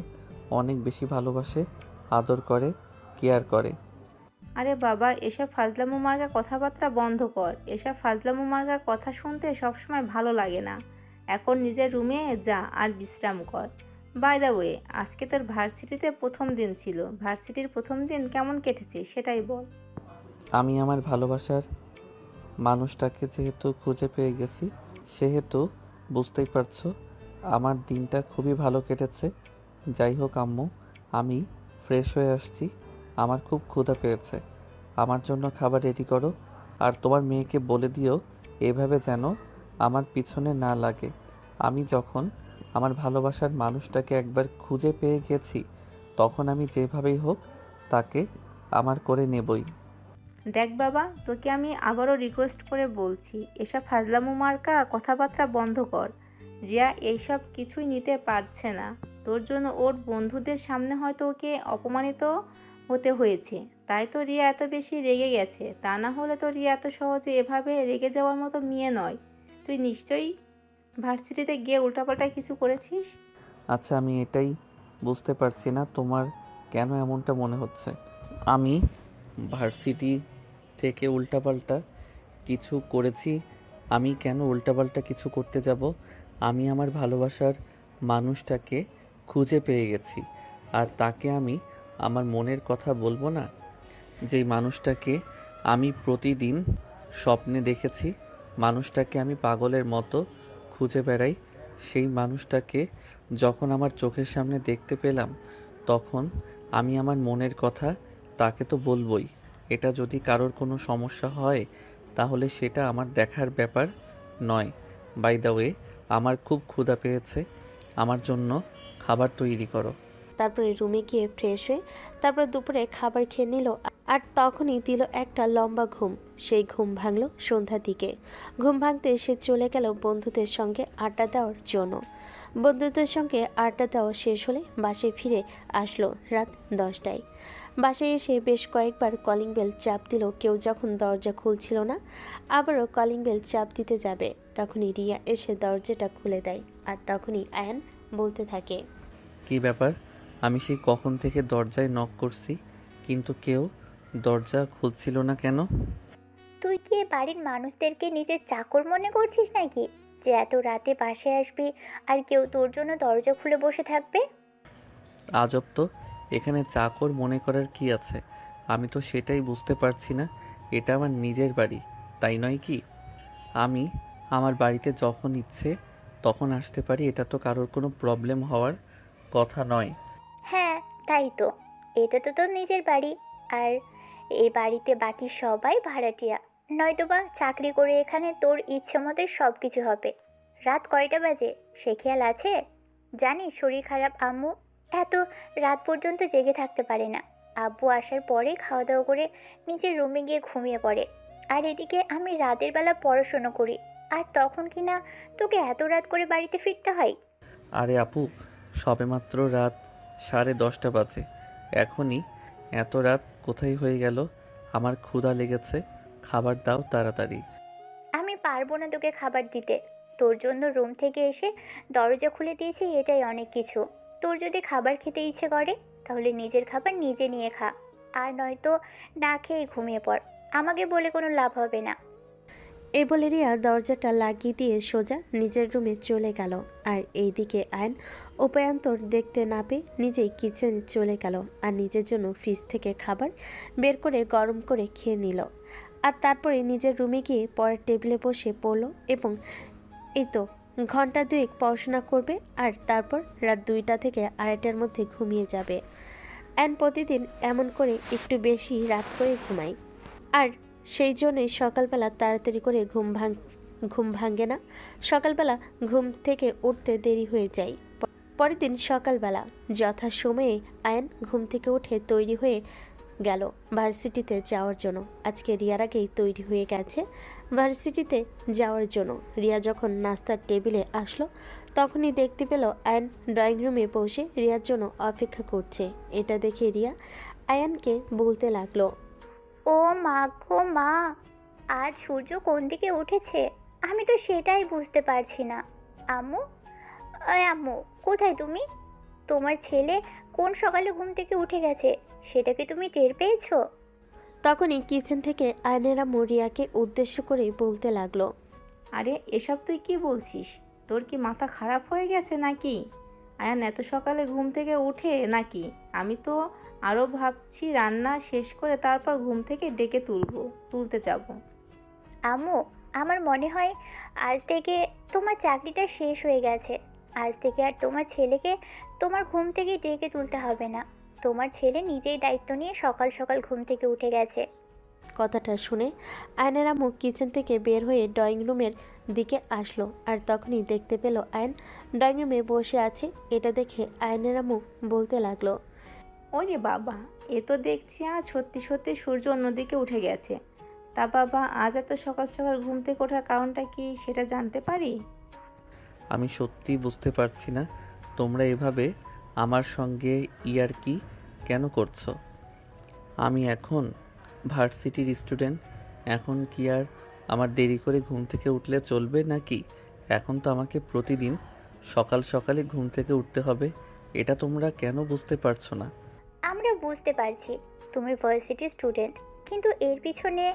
অনেক বেশি ভালোবাসে, আদর করে, কেয়ার করে। আরে বাবা, এসব ফাজলামো মার্কা কথাবার্তা বন্ধ কর। এসব ফাজলামো মার্কা কথা শুনতে সবসময় ভালো লাগে না। এখন নিজের রুমে যা আর বিশ্রাম কর। বাই দ্য ওয়ে, আজকে তোর ভার্সিটিতে প্রথম দিন ছিল। ভার্সিটির প্রথম দিন কেমন কেটেছে সেটাই বল। আমি আমার ভালোবাসার মানুষটাকে যেহেতু খুঁজে পেয়ে গেছি, সেহেতু বুঝতেই পারছো আমার দিনটা খুবই ভালো কেটেছে। যাই হোক আম্মু, আমি ফ্রেশ হয়ে আসছি। আমার খুব ক্ষুধা পেয়েছে। আমার জন্য খাবার রেডি করো। আর তোমার মেয়েকে বলে দিও এভাবে যেন আমার পিছনে না লাগে। আমি যখন আমার ভালোবাসার মানুষটাকে একবার খুঁজে পেয়ে গেছি, তখন আমি যেভাবেই হোক তাকে আমার করে নেবই। দেখ বাবা, তোকে আমি আবারও রিকোয়েস্ট করে বলছি, এসব ফাজলামো মার্কা কথাবার্তা বন্ধ কর। রিয়া এইসব কিছুই নিতে পারছে না। তোর জন্য ওর বন্ধুদের সামনে হয়তো ওকে অপমানিত হতে হয়েছে, তাই তো রিয়া এত বেশি রেগে গেছে। তা না হলে তো রিয়া এত সহজে এভাবে রেগে যাওয়ার মতো মেয়ে নয়। তুই নিশ্চয়ই ভার্সিটিতে গিয়ে উল্টাপাল্টা কিছু করেছিস। আচ্ছা, আমি এটাই বুঝতে পারছি না তোমার কেন এমনটা মনে হচ্ছে। আমি ভার্সিটি থেকে উল্টাপাল্টা কিছু করেছি? আমি কেন উল্টাপাল্টা কিছু করতে যাব? আমি আমার ভালোবাসার মানুষটাকে খুঁজে পেয়ে গেছি, আর তাকে আমি আমার মনের কথা বলবো না? যেই মানুষটাকে আমি প্রতিদিন স্বপ্নে দেখেছি, মানুষটাকে আমি পাগলের মতো খুঁজে বেড়াই, সেই মানুষটাকে যখন আমার চোখের সামনে দেখতে পেলাম, তখন আমি আমার মনের কথা তাকে তো বলবই। এটা যদি কারোর কোনো সমস্যা হয় তাহলে সেটা আমার দেখার ব্যাপার নয়। বাই দ্য ওয়ে, আমার খুব ক্ষুধা পেয়েছে, আমার জন্য খাবার তৈরি করো। তারপরে রুমে গিয়ে ফ্রেশ হয়ে তারপর দুপুরে খাবার খেয়ে নিল। আর তখনই দিল একটা লম্বা ঘুম। সেই ঘুম ভাঙল সন্ধ্যার দিকে। ঘুম ভাঙতে সে চলে গেল বন্ধুদের সঙ্গে আড্ডা দেওয়ার জন্য। বন্ধুদের সঙ্গে আড্ডা দেওয়া শেষ হলে বাসায় ফিরে আসলো রাত 10টায়। বাসায় এসে বেশ কয়েকবার কলিং বেল চাপ দিল, কেউ যখন দরজা খুলছিল না, আবারও কলিং বেল চাপ দিতে যাবে, তখনই রিয়া এসে দরজাটা খুলে দেয়। আর তখনই আয়ান বলতে থাকে, কি ব্যাপার? আমি সেই কখন থেকে দরজায় নক করছি, কিন্তু কেউ দরজা খুলছিল না কেন? তুই কি এ বাড়ির মানুষদেরকে নিজের চাকর মনে করছিস নাকি, যে এত রাতে বাসায় আসবি আর কেউ তোর জন্য দরজা খুলে বসে থাকবে? আজব তো, এখানে চাকর মনে করার কি আছে? আমি তো সেটাই বুঝতে পারছি না। এটা আমার নিজের বাড়ি, তাই নয় কি? আমি আমার বাড়িতে যখন ইচ্ছে তখন আসতে পারি, এটা তো কারোর কোনো প্রবলেম হওয়ার কথা নয়। হ্যাঁ, তাই তো। এটা তো তোর নিজের বাড়ি। আর এই বাড়িতে বাকি সবাই ভাড়াটিয়া, নয়তোবা চাকরি করে। এখানে তোর ইচ্ছে মতো সব কিছু হবে। রাত কয়টা বাজে সে খেয়াল আছে? জানিস শরীর খারাপ আম্মু এত রাত পর্যন্ত জেগে থাকতে পারে না। আব্বু আসার পরে খাওয়া দাওয়া করে নিজের রুমে গিয়ে ঘুমিয়ে পড়ে। আর এদিকে আমি রাতের বেলা পড়াশোনা করি, আর তখন কি না তোকে এত রাত করে বাড়িতে ফিরতে হয়? আরে আপু, সবেমাত্র রাত 10:30 বাজে, এখনই এত রাত কোথায় হয়ে গেল? আমার ক্ষুধা লেগেছে, খাবার দাও তাড়াতাড়ি। আমি পারবো না তোকে খাবার দিতে। তোর জন্য রুম থেকে এসে দরজা খুলে দিয়েছি, এটাই অনেক কিছু। তোর যদি খাবার খেতে ইচ্ছে করে তাহলে নিজের খাবার নিজে নিয়ে খা, আর নয়তো না খেয়ে ঘুমিয়ে পড়। আমাকে বলে কোনো লাভ হবে না। এই বলে রিয়া দরজাটা লাগিয়ে দিয়ে সোজা নিজের রুমে চলে গেল। আর এইদিকে আয়ন উপায়ান্তর দেখতে না পেয়ে নিজেই কিচেনে চলে গেল আর নিজের জন্য ফ্রিজ থেকে খাবার বের করে গরম করে খেয়ে নিল। আর তারপরে নিজের রুমে গিয়ে পরের টেবিলে বসে পড়ল এবং এই তো ঘন্টা দুয়েক পড়াশোনা করবে আর তারপর রাত 2টা থেকে 2:30টার মধ্যে ঘুমিয়ে যাবে। অ্যান প্রতিদিন এমন করে একটু বেশি রাত করে ঘুমায়, আর সেই জন্যই সকালবেলা তাড়াতাড়ি করে ঘুম ভাঙে না। সকালবেলা ঘুম থেকে উঠতে দেরি হয়ে যায়। পরের দিন সকালবেলা যথাসময়ে আয়ন ঘুম থেকে উঠে তৈরি হয়ে গেল ভার্সিটিতে যাওয়ার জন্য। আজকে রিয়ার আগেই তৈরি হয়ে গেছে ভার্সিটিতে যাওয়ার জন্য। রিয়া যখন নাস্তার টেবিলে আসলো তখনই দেখতে পেল আয়ন ড্রয়িং রুমে বসে রিয়ার জন্য অপেক্ষা করছে। এটা দেখে রিয়া আয়ানকে বলতে লাগলো, ও মা গো মা, আজ সূর্য কোন দিকে উঠেছে আমি তো সেটাই বুঝতে পারছি না। আম্মু, আম্মু কোথায় তুমি? তোমার ছেলে কোন সকালে ঘুম থেকে উঠে গেছে সেটা কি তুমি টের পেয়েছো? তখনই কিচেন থেকে আয়নেরা রিয়াকে উদ্দেশ্য করে বলতে লাগলো, আরে এসব তুই কি বলছিস? তোর কি মাথা খারাপ হয়ে গেছে নাকি? আয়ান এত সকালে ঘুম থেকে উঠে নাকি? আমি তো আরও ভাবছি রান্না শেষ করে তারপর ঘুম থেকে ডেকে তুলতে যাব। আম্মু, আমার মনে হয় আজ থেকে তোমার চাকরিটা শেষ হয়ে গেছে। আজ থেকে আর তোমার ছেলেকে তোমার ঘুম থেকে ডেকে তুলতে হবে না। তোমার ছেলে নিজেই দায়িত্ব নিয়ে সকাল সকাল ঘুম থেকে উঠে গেছে। কথাটা শুনে আয়নের আম্মু কিচেন থেকে বের হয়ে ড্রয়িং রুমের দিকে আসলো, আর তখনই দেখতে পেল আয়ন ড্রয়িং রুমে বসে আছে। এটা দেখে আয়নের আম্মু বলতে লাগলো, ওরে বাবা, এ তো দেখছি আজ সত্যি সত্যি সূর্য অন্যদিকে উঠে গেছে। তা বাবা, আজ এত সকাল সকাল ঘুম থেকে ওঠার কারণটা কি সেটা জানতে পারি? আমি সত্যিই বুঝতে পারছি না তোমরা এভাবে আমার সঙ্গে ইয়ার্কি কেন করছো। আমি এখন ভার্সিটির স্টুডেন্ট, এখন কি আর আমার দেরি করে ঘুম থেকে উঠলে চলবে নাকি? এখন তো আমাকে প্রতিদিন সকাল সকালে ঘুম থেকে উঠতে হবে। এটা তোমরা কেন বুঝতে পারছো না? আমরা বুঝতে পারছি তুমি ভার্সিটির স্টুডেন্ট, কিন্তু এর পিছনে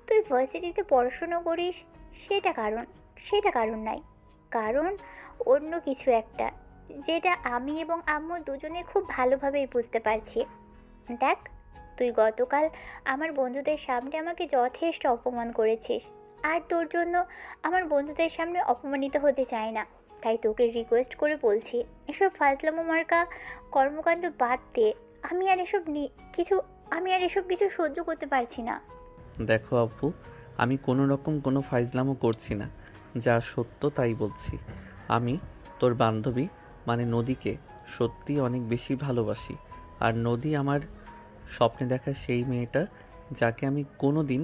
তুই ভার্সিটিতে পড়াশুনো করিস সেটা কারণ নাই। কারণ অন্য কিছু একটা, যেটা আমি এবং আম্মু দুজনে খুব ভালোভাবেই বুঝতে পারছি। দেখ, তুই গতকাল আমার বন্ধুদের সামনে আমাকে যথেষ্ট অপমান করেছিস, আর তোর জন্য আমার বন্ধুদের সামনে অপমানিত হতে চাই না। তাই তোকে রিকোয়েস্ট করে বলছি, এসব ফাজলামো মার্কা কর্মকাণ্ড বাদ দে। আমি আর এসব কিছু সহ্য করতে পারছি না। দেখো আপু, আমি কোনো রকম কোনো ফাইজলামও করছি না, যা সত্য তাই বলছি। আমি তোর বান্ধবী মানে নদীকে সত্যি অনেক বেশি ভালোবাসি। আর নদী আমার স্বপ্নে দেখা সেই মেয়েটা, যাকে আমি কোনো দিন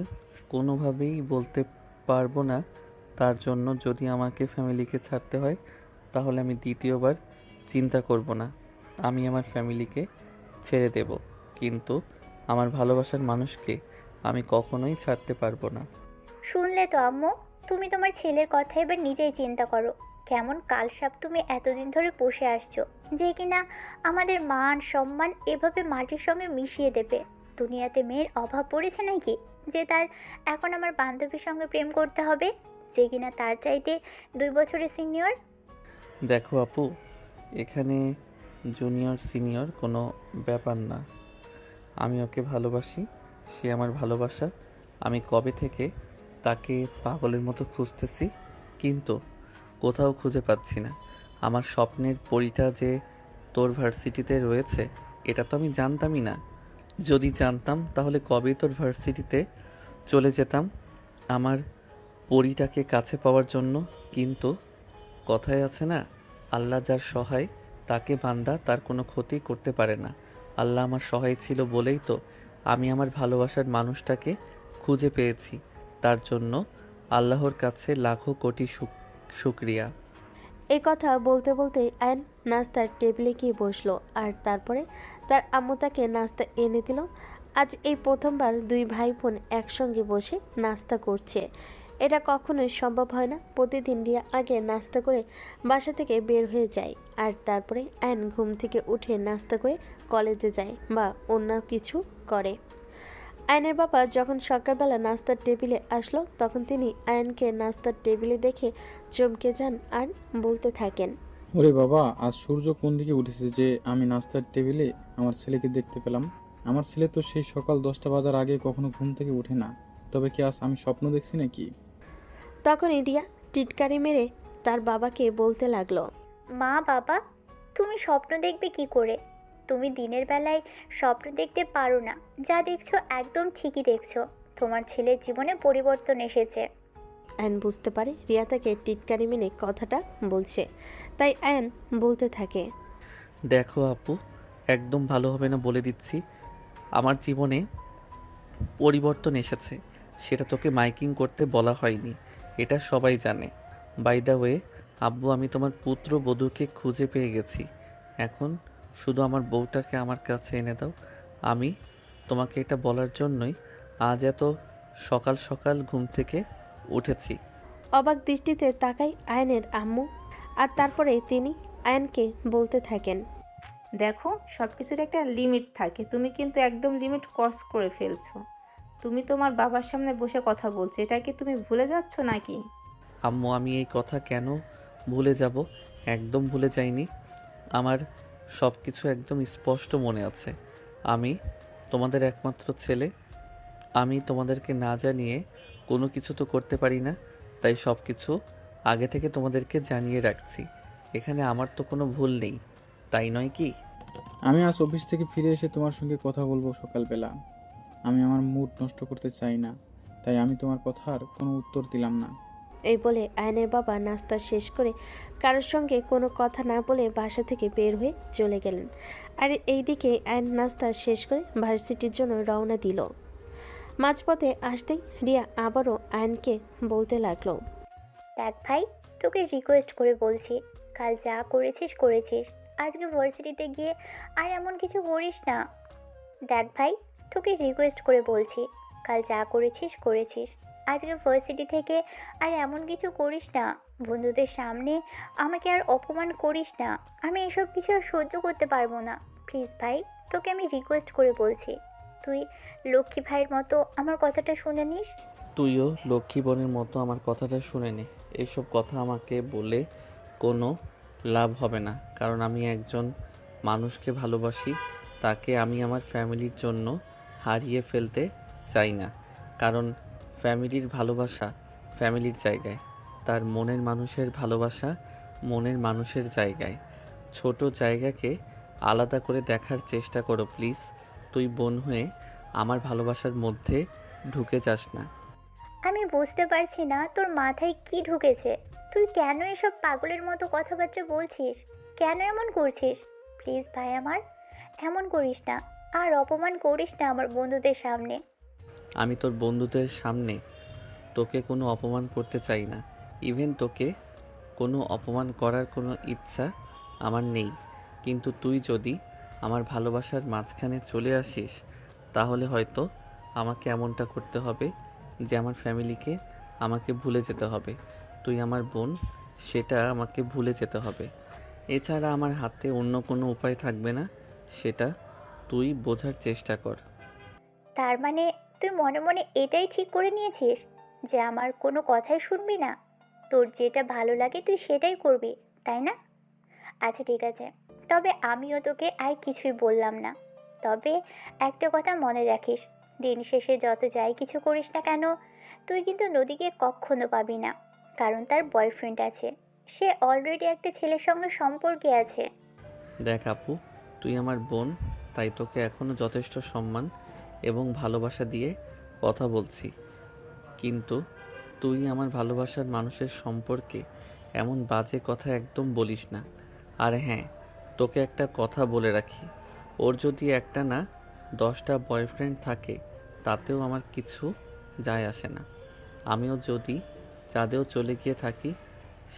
কোনোভাবেই বলতে পারবো না। তার জন্য যদি আমাকে ফ্যামিলিকে ছাড়তে হয়, তাহলে আমি দ্বিতীয়বার চিন্তা করব না। আমি আমার ফ্যামিলিকে ছেড়ে দেব, কিন্তু আমার ভালোবাসার মানুষকে আমি কখনোই ছাড়তে পারবো না। শুনলে তো আম্মু, তুমি তোমার ছেলের কথা এবার নিজেই চিন্তা করো। কেমন কালসাপ তুমি এতদিন ধরে বসে আসছো, যে কিনা আমাদের মান সম্মান এভাবে মাটির সঙ্গে মিশিয়ে দেবে। দুনিয়াতে মেয়ের অভাব পড়েছে নাকি যে তার এখন আমার বান্ধবীর সঙ্গে প্রেম করতে হবে, যে কিনা তার চাইতে 2 বছরের সিনিয়র? দেখো আপু, এখানে জুনিয়র সিনিয়র কোনো ব্যাপার না। আমি ওকে ভালোবাসি, সে আমার ভালোবাসা। আমি কবে থেকে তাকে পাগলের মতো খুঁজতেছি, কিন্তু কোথাও খুঁজে পাচ্ছি না। আমার স্বপ্নের পরীটা যে তোর ভার্সিটিতে রয়েছে, এটা তো আমি জানতামই না। যদি জানতাম তাহলে কবেই তোর ভার্সিটিতে চলে যেতাম আমার পরীটাকে কাছে পাওয়ার জন্য। কিন্তু কথায় আছে না, আল্লাহ যার সহায় তাকে বান্দা তার কোনো ক্ষতি করতে পারে না। আল্লাহ আমার সহায় ছিল বলেই তো আমি আমার ভালোবাসার মানুষটাকে খুঁজে পেয়েছি। তার জন্য আল্লাহর কাছে লাখো কোটি শুকরিয়া। এই কথা বলতে বলতে আয়ন নাস্তার টেবিলে গিয়ে বসলো, আর তারপরে তার আম্মু তাকে নাস্তা এনে দিল। আজ এই প্রথমবার দুই ভাই বোন একসঙ্গে বসে নাস্তা করছে। এটা কখনোই সম্ভব হয় না। প্রতিদিন রিয়া আগে নাস্তা করে বাসা থেকে বের হয়ে যায়, আর তারপরে আয়ন ঘুম থেকে উঠে নাস্তা করে কলেজে যায় বা অন্য কিছু করে। আয়নের বাবা যখন সকালবেলা নাস্তার টেবিলে আসলো, তখন তিনি আয়নকে নাস্তার টেবিলে দেখে চমকে যান আর বলতে থাকেন, ওরে বাবা, আজ সূর্য কোন দিকে উঠেছে যে আমি নাস্তার টেবিলে আমার ছেলেকে দেখতে পেলাম। আমার ছেলে তো সেই সকাল 10টা বাজার আগে কখনো ঘুম থেকে ওঠে না। তবে কি আজ আমি স্বপ্ন দেখছি নাকি? তখন রিয়া টিটকারি মেরে তার বাবাকে বলতে লাগলো, মা বাবা, তুমি স্বপ্ন দেখবে কি করে? তুমি দিনের বেলায় স্বপ্ন দেখতে পারো না। যা দেখছো একদম ঠিকই দেখছো। তোমার ছেলের জীবনে পরিবর্তন এসেছে। আয়ন বুঝতে পারে রিয়া তাকে টিটকারি মেনে কথাটা বলছে, তাই আয়ন বলতে থাকে, দেখো আপু, একদম ভালো হবে না বলে দিচ্ছি। আমার জীবনে পরিবর্তন এসেছে, সেটা তোকে মাইকিং করতে বলা হয়নি, এটা সবাই জানে। বাই দ্য ওয়ে আব্বু, আমি তোমার পুত্র বধূকে খুঁজে পেয়ে গেছি। এখন শুধু আমার বউটাকে আমার কাছে এনে দাও। আমি তোমাকে এটা বলার জন্যই আজ এত সকাল সকাল ঘুম থেকে উঠেছি। অবাক দৃষ্টিতে তাকায় আয়নের আম্মু, আর তারপরে তিনি আয়নকে বলতে থাকেন, দেখো, সব কিছুর একটা লিমিট থাকে। তুমি কিন্তু একদম লিমিট ক্রস করে ফেলছো। তুমি তোমার বাবার সামনে বসে কথা বলছো, এটা কি তুমি ভুলে যাচ্ছ নাকি? আম্মু, আমি এই কথা কেন ভুলে যাব? একদম ভুলে যাইনি। আমার সব কিছু একদম স্পষ্ট মনে আছে। আমি তোমাদের একমাত্র ছেলে। আমি তোমাদেরকে না জানিয়ে কোনো কিছু তো করতে পারি না, তাই সব কিছু আগে থেকে তোমাদেরকে জানিয়ে রাখছি। এখানে আমার তো কোনো ভুল নেই, তাই নয় কি? আমি আজ অফিস থেকে ফিরে এসে তোমার সঙ্গে কথা বলবো সকালবেলা। আমি আমার মুড নষ্ট করতে চাই না, তাই আমি তোমার কথার কোনো উত্তর দিলাম না। এই বলে আয়নের বাবা নাস্তা শেষ করে কারোর সঙ্গে কোনো কথা না বলে বাসা থেকে বের হয়ে চলে গেলেন। আর এইদিকে আয়ন নাস্তা শেষ করে ভার্সিটির জন্য রওনা দিল। মাঝপথে আসতেই রিয়া আবারও আয়নকে বলতে লাগলো, দেখ ভাই, তোকে রিকোয়েস্ট করে বলছি, কাল যা করেছিস করেছিস, আজকে ভার্সিটিতে গিয়ে আর এমন কিছু করিস না। দেখ ভাই, তোকে রিকোয়েস্ট করে বলছি, কাল যা করেছিস করেছিস, আজকে ভার্সিটি থেকে আর এমন কিছু করিস না। বন্ধুদের সামনে আমাকে আর অপমান করিস না। আমি এসব কিছু আর সহ্য করতে পারবো না। প্লিজ ভাই, তোকে আমি রিকোয়েস্ট করে বলছি, তুই লক্ষ্মী ভাইয়ের মতো আমার কথাটা শুনে নিস। তুইও লক্ষ্মী বোনের মতো আমার কথাটা শুনে নে। এইসব কথা আমাকে বলে কোনো লাভ হবে না, কারণ আমি একজন মানুষকে ভালোবাসি, তাকে আমি আমার ফ্যামিলির জন্য হারিয়ে ফেলতে চাই না। কারণ ফ্যামিলির ভালোবাসা ফ্যামিলির জায়গায়, তার মনের মানুষের ভালোবাসা মনের মানুষের জায়গায়। ছোট জায়গাকে আলাদা করে দেখার চেষ্টা করো প্লিজ। তুই বোন হয়ে আমার ভালোবাসার মধ্যে ঢুকে যাস না। আমি বুঝতে পারছি না তোর মাথায় কি ঢুকেছে। তুই কেন এসব পাগলের মতো কথাবার্তা বলছিস? কেন এমন করছিস? প্লিজ ভাই আমার, এমন করিস না। আর অপমান করিস না আমার বন্ধুদের সামনে। আমি তোর বন্ধুদের সামনে তোকে কোনো অপমান করতে চাই না। ইভেন তোকে কোনো অপমান করার কোনো ইচ্ছা আমার নেই। কিন্তু তুই যদি আমার ভালোবাসার মাঝখানে চলে আসিস, তাহলে হয়তো আমাকে এমনটা করতে হবে যে আমার ফ্যামিলিকে আমাকে ভুলে যেতে হবে। তুই আমার বোন, সেটা আমাকে ভুলে যেতে হবে। এছাড়া আমার হাতে অন্য কোনো উপায় থাকবে না, সেটা তুই বোঝার চেষ্টা কর। তার মানে তুই মনে মনে এটাই ঠিক করে নিয়েছিস যে আমার কোনো কথাই শুনবি না? তোর যেটা ভালো লাগে তুই সেটাই করবি, তাই না? আচ্ছা ঠিক আছে, তবে আমিও তোকে আর কিছুই বললাম না। তবে একটা কথা মনে রাখিস, দিন শেষে যত যাই কিছু করিস না কেন, তুই কিন্তু নদীকে কখনো পাবি না। কারণ তার বয়ফ্রেন্ড আছে, সে অলরেডি একটা ছেলের সঙ্গে সম্পর্কে আছে। দেখ আপু, তুই আমার বোন, তাই তোকে এখনও যথেষ্ট সম্মান এবং ভালোবাসা দিয়ে কথা বলছি। কিন্তু তুই আমার ভালোবাসার মানুষের সম্পর্কে এমন বাজে কথা একদম বলিস না। আর হ্যাঁ, তোকে একটা কথা বলে রাখি, ওর যদি একটা না 10টা বয়ফ্রেন্ড থাকে, তাতেও আমার কিছু যায় আসে না। আমিও যদি চাঁদেও চলে গিয়ে থাকি,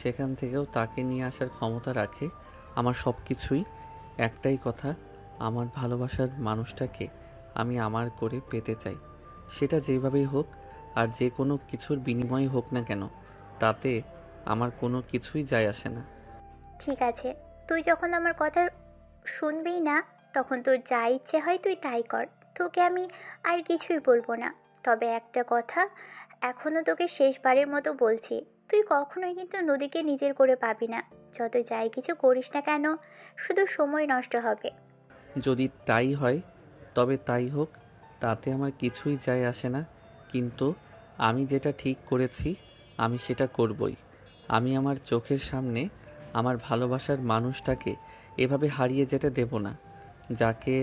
সেখান থেকেও তাকে নিয়ে আসার ক্ষমতা রাখে। আমার সব কিছুই একটাই কথা, আমার ভালোবাসার মানুষটাকে আমি আমার করে পেতে চাই। সেটা যেভাবেই হোক আর যে কোনো কিছুর বিনিময়ে হোক না কেন, তাতে আমার কোনো কিছুই যায় আসে না। ঠিক আছে, তুই যখন আমার কথা শুনবিই না, তখন তোর যা ইচ্ছে হয় তুই তাই কর। তোকে আমি আর কিছুই বলবো না। তবে একটা কথা এখনও তোকে শেষবারের মতো বলছি, তুই কখনোই কিন্তু নদীকে নিজের করে পাবি না। যত যাই কিছু করিস না কেন, শুধু সময় নষ্ট হবে। যদি তাই হয় তবে তাই হোক, তাতে আমার কিছুই যায় আসে না। কিন্তু আমি যেটা ঠিক করেছি আমি সেটা করবই। আমি আমার চোখের সামনে আমার ভালোবাসার মানুষটাকে এভাবে হারিয়ে যেতে দেব না। যাকে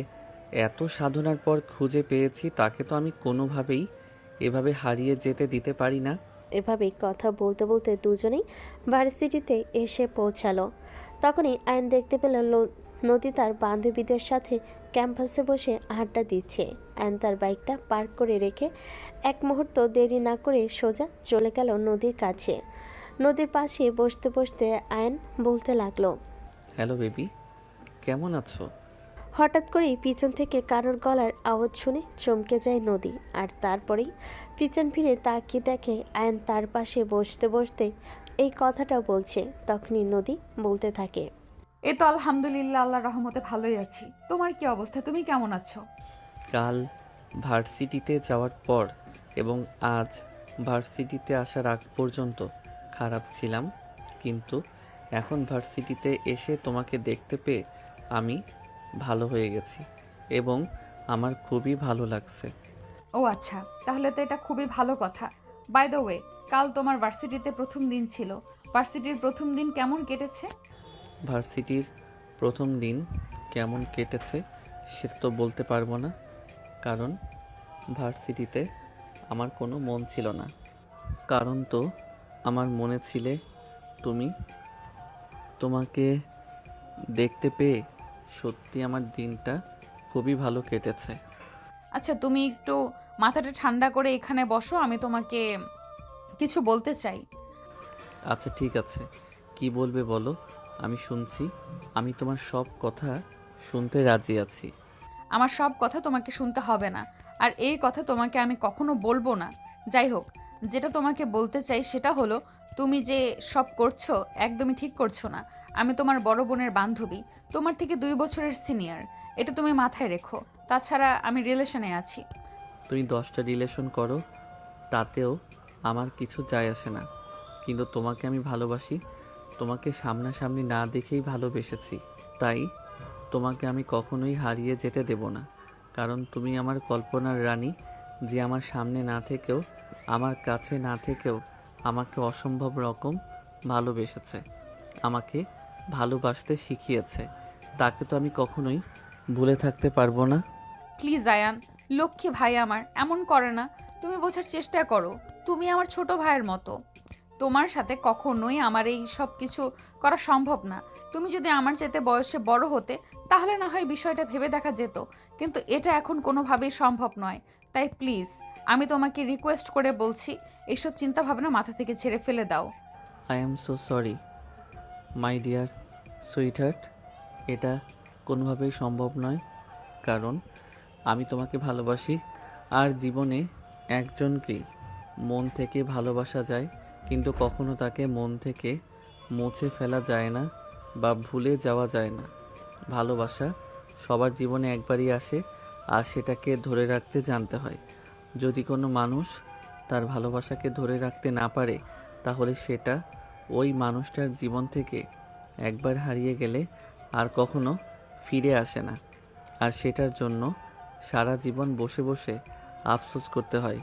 এত সাধনার পর খুঁজে পেয়েছি, তাকে তো আমি কোনোভাবেই এভাবে হারিয়ে যেতে দিতে পারি না। এভাবেই কথা বলতে বলতে দুজনেই ভার্সিটিতে এসে পৌঁছালো। তখনই আয়ন দেখতে পেল নদী তার বান্ধবীদের সাথে ক্যাম্পাসে বসে আড্ডা দিচ্ছে। আয়ন তার বাইকটা পার্ক করে রেখে এক মুহূর্ত দেরি না করে সোজা চলে গেল নদীর কাছে। নদীর পাশে বসতে বসতে আয়ন বলতে লাগলো, হ্যালো বেবি, কেমন আছো? হঠাৎ করেই পিছন থেকে কারোর গলার আওয়াজ শুনে চমকে যায় নদী। আর তারপরেই পিছন ফিরে তাকিয়ে দেখে আয়ন তার পাশে বসতে বসতে এই কথাটা বলছে। তখনই নদী বলতে থাকে, এ তো আলহামদুলিল্লাহ, আল্লাহর রহমতে ভালোই আছি। তোমার কি অবস্থা? তুমি কেমন আছো? কাল ভার্সিটিতে যাওয়ার পর এবং আজ ভার্সিটিতে আসার আগ পর্যন্ত খারাপ ছিলাম, কিন্তু এখন ভার্সিটিতে এসে তোমাকে দেখতে পেয়ে আমি ভালো হয়ে গেছি এবং আমার খুবই ভালো লাগছে। ও আচ্ছা, তাহলে তো এটা খুবই ভালো কথা। বাই দ্য ওয়ে, কাল তোমার ভার্সিটিতে প্রথম দিন ছিল। ভার্সিটির প্রথম দিন কেমন কেটেছে? ভার্সিটির প্রথম দিন কেমন কেটেছে সেটা তো বলতে পারবো না, কারণ ভার্সিটিতে আমার কোনো মন ছিল না। কারণ তো আমার মনে ছিলে তুমি। তোমাকে দেখতে পেয়ে সত্যি আমার দিনটা খুবই ভালো কেটেছে। আচ্ছা, তুমি একটু মাথাটা ঠান্ডা করে এখানে বসো, আমি তোমাকে কিছু বলতে চাই। আচ্ছা ঠিক আছে, কি বলবে বলো, আমি শুনছি। আমি তোমার সব কথা শুনতে রাজি আছি। আমার সব কথা তোমাকে শুনতে হবে না, আর এই কথা তোমাকে আমি কখনো বলবো না। যাই হোক, যেটা তোমাকে বলতে চাই সেটা হলো, তুমি যে সব করছো একদমই ঠিক করছো না। আমি তোমার বড় বোনের বান্ধবী, তোমার থেকে 2 বছরের সিনিয়র, এটা তুমি মাথায় রেখো। তাছাড়া আমি রিলেশনে আছি। তুমি 10টা রিলেশন করো, তাতেও আমার কিছু যায় আসে না, কিন্তু তোমাকে আমি ভালোবাসি। তোমাকে সামনাসামনি না দেখেই ভালোবেসেছি, তাই তোমাকে আমি কখনোই হারিয়ে যেতে দেব না। কারণ তুমি আমার কল্পনার রানী, যে আমার সামনে না থেকেও, আমার কাছে না থেকেও আমাকে অসম্ভব রকম ভালোবেসেছে, আমাকে ভালোবাসতে শিখিয়েছে। তাকে তো আমি কখনোই ভুলে থাকতে পারবো না। প্লিজ আয়ান, লক্ষ্মী ভাই আমার, এমন করে না। তুমি বোঝার চেষ্টা করো, তুমি আমার ছোট ভাইয়ের মতো। তোমার সাথে কখনোই আমার এই সব কিছু করা সম্ভব না। তুমি যদি আমার চাইতে বয়সে বড় হতে, তাহলে না হয় বিষয়টা ভেবে দেখা যেত, কিন্তু এটা এখন কোনোভাবেই সম্ভব নয়। তাই প্লিজ, আমি তোমাকে রিকোয়েস্ট করে বলছি, এইসব চিন্তা ভাবনা মাথা থেকে ছেড়ে ফেলে দাও। I am so sorry my dear sweetheart, এটা কোনোভাবেই সম্ভব নয়। কারণ আমি তোমাকে ভালোবাসি, আর জীবনে একজনকেই মন থেকে ভালোবাসা যায়, কিন্তু কখনো তাকে মন থেকে মুছে ফেলা যায় না বা ভুলে যাওয়া যায় না। ভালোবাসা সবার জীবনে একবারই আসে, আর সেটাকে ধরে রাখতে জানতে হয়। যদি কোনো মানুষ তার ভালোবাসাকে ধরে রাখতে না পারে, তাহলে সেটা ওই মানুষটার জীবন থেকে একবার হারিয়ে গেলে আর কখনো ফিরে আসে না, আর সেটার জন্য সারা জীবন বসে বসে আফসোস করতে হয়।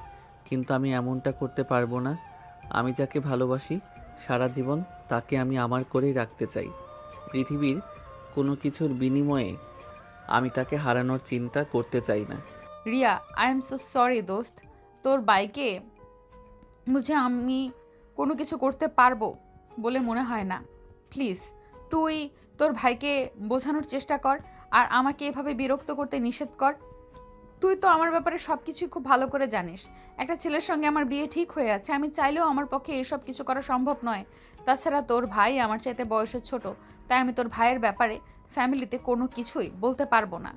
কিন্তু আমি এমনটা করতে পারবো না। আমি যাকে ভালোবাসি সারা জীবন তাকে আমি আমার করেই রাখতে চাই। পৃথিবীর কোনো কিছুর বিনিময়ে আমি তাকে হারানোর চিন্তা করতে চাই না। Riya, I am so sorry দোস্ত। তোর বাইকে বুঝে আমি কোনো কিছু করতে পারবো বলে মনে হয় না। প্লিজ, তুই তোর ভাইকে বোঝানোর চেষ্টা কর, আর আমাকে এভাবে বিরক্ত করতে নিষেধ কর। তুই তো আমার ব্যাপারে সব কিছুই খুব ভালো করে জানিস। একটা ছেলের সঙ্গে আমার বিয়ে ঠিক হয়ে আছে, আমি চাইলেও আমার পক্ষে এসব কিছু করা সম্ভব নয়। তাছাড়া তোর ভাই আমার চাইতে বয়সে ছোট, তাই আমি তোর ভাইয়ের ব্যাপারে ফ্যামিলিতে কোনো কিছুই বলতে পারবো না।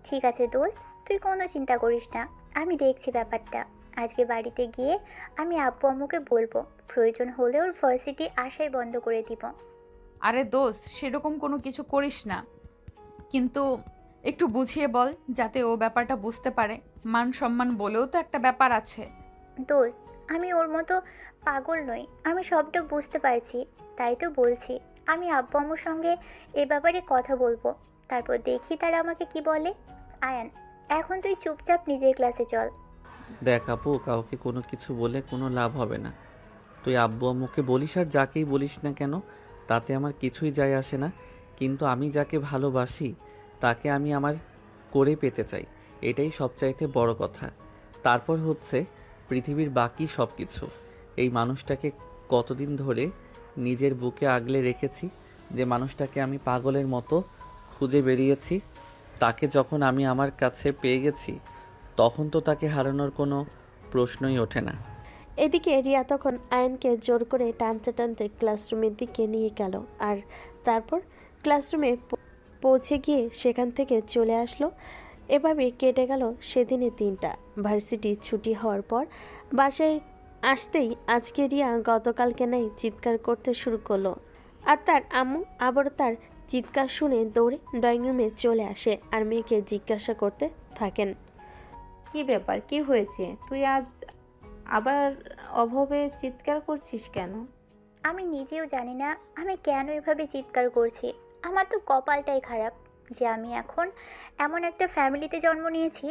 ঠিক আছে দোস্ত, তুই কোনো চিন্তা করিস না, আমি দেখছি ব্যাপারটা। আজকে বাড়িতে গিয়ে আমি আব্বু আম্মুকে বলবো, প্রয়োজন হলে ওর ভার্সিটি আসাই বন্ধ করে দিব। আরে দোস্ত, সেরকম কোনো কিছু করিস না, কিন্তু একটু বুঝিয়ে বল যাতে ও ব্যাপারটা বুঝতে পারে। মান সম্মান বলেও তো একটা ব্যাপার আছে। দোস্ত, আমি ওর মতো পাগল নই, আমি সবটা বুঝতে পারছি। তাই তো বলছি, আমি আব্বু আম্মুর সঙ্গে এ ব্যাপারে কথা বলবো, তারপর দেখি তারা আমাকে কি বলে। আয়ান, এখন তুই চুপচাপ নিজের ক্লাসে চল। দেখ আপু, কাউকে কোনো কিছু বলে কোনো লাভ হবে না। তুই আব্বু আম্মুকে বলিস আর যাকেই বলিস না কেন, তাতে আমার কিছুই যায় আসে না। কিন্তু আমি যাকে ভালোবাসি তাকে আমি আমার করে পেতে চাই, এটাই সবচাইতে বড় কথা। তারপর হচ্ছে পৃথিবীর বাকি সব কিছু। এই মানুষটাকে কতদিন ধরে নিজের বুকে আগলে রেখেছি, যে মানুষটাকে আমি পাগলের মতো খুঁজে বেরিয়েছি, তাকে যখন আমি আমার কাছে পেয়ে গেছি, তখন তো তাকে হারানোর কোনো প্রশ্নই ওঠে না। এদিকে রিয়া তখন আয়নকে জোর করে টানতে টানতে ক্লাসরুমের দিকে নিয়ে গেল, আর তারপর ক্লাসরুমে পৌঁছে গিয়ে সেখান থেকে চলে আসলো। এভাবে কেটে গেল সেদিনের দিনটা। ভার্সিটি ছুটি হওয়ার পর বাসায় আসতেই আজকে রিয়া গতকালকে নাই চিৎকার করতে শুরু করলো, আর তার আম্মু আবারও তার চিৎকার শুনে দৌড়ে ড্রয়িং রুমে চলে আসে আর মেয়েকে জিজ্ঞাসা করতে থাকেন, কি ব্যাপার, কি হয়েছে? তুই আজ আবার অভাবে চিৎকার করছিস কেন? আমি নিজেও জানি না আমি কেন এভাবে চিৎকার করছি। আমার তো কপালটাই খারাপ যে আমি এখন এমন একটা ফ্যামিলিতে জন্ম নিয়েছি,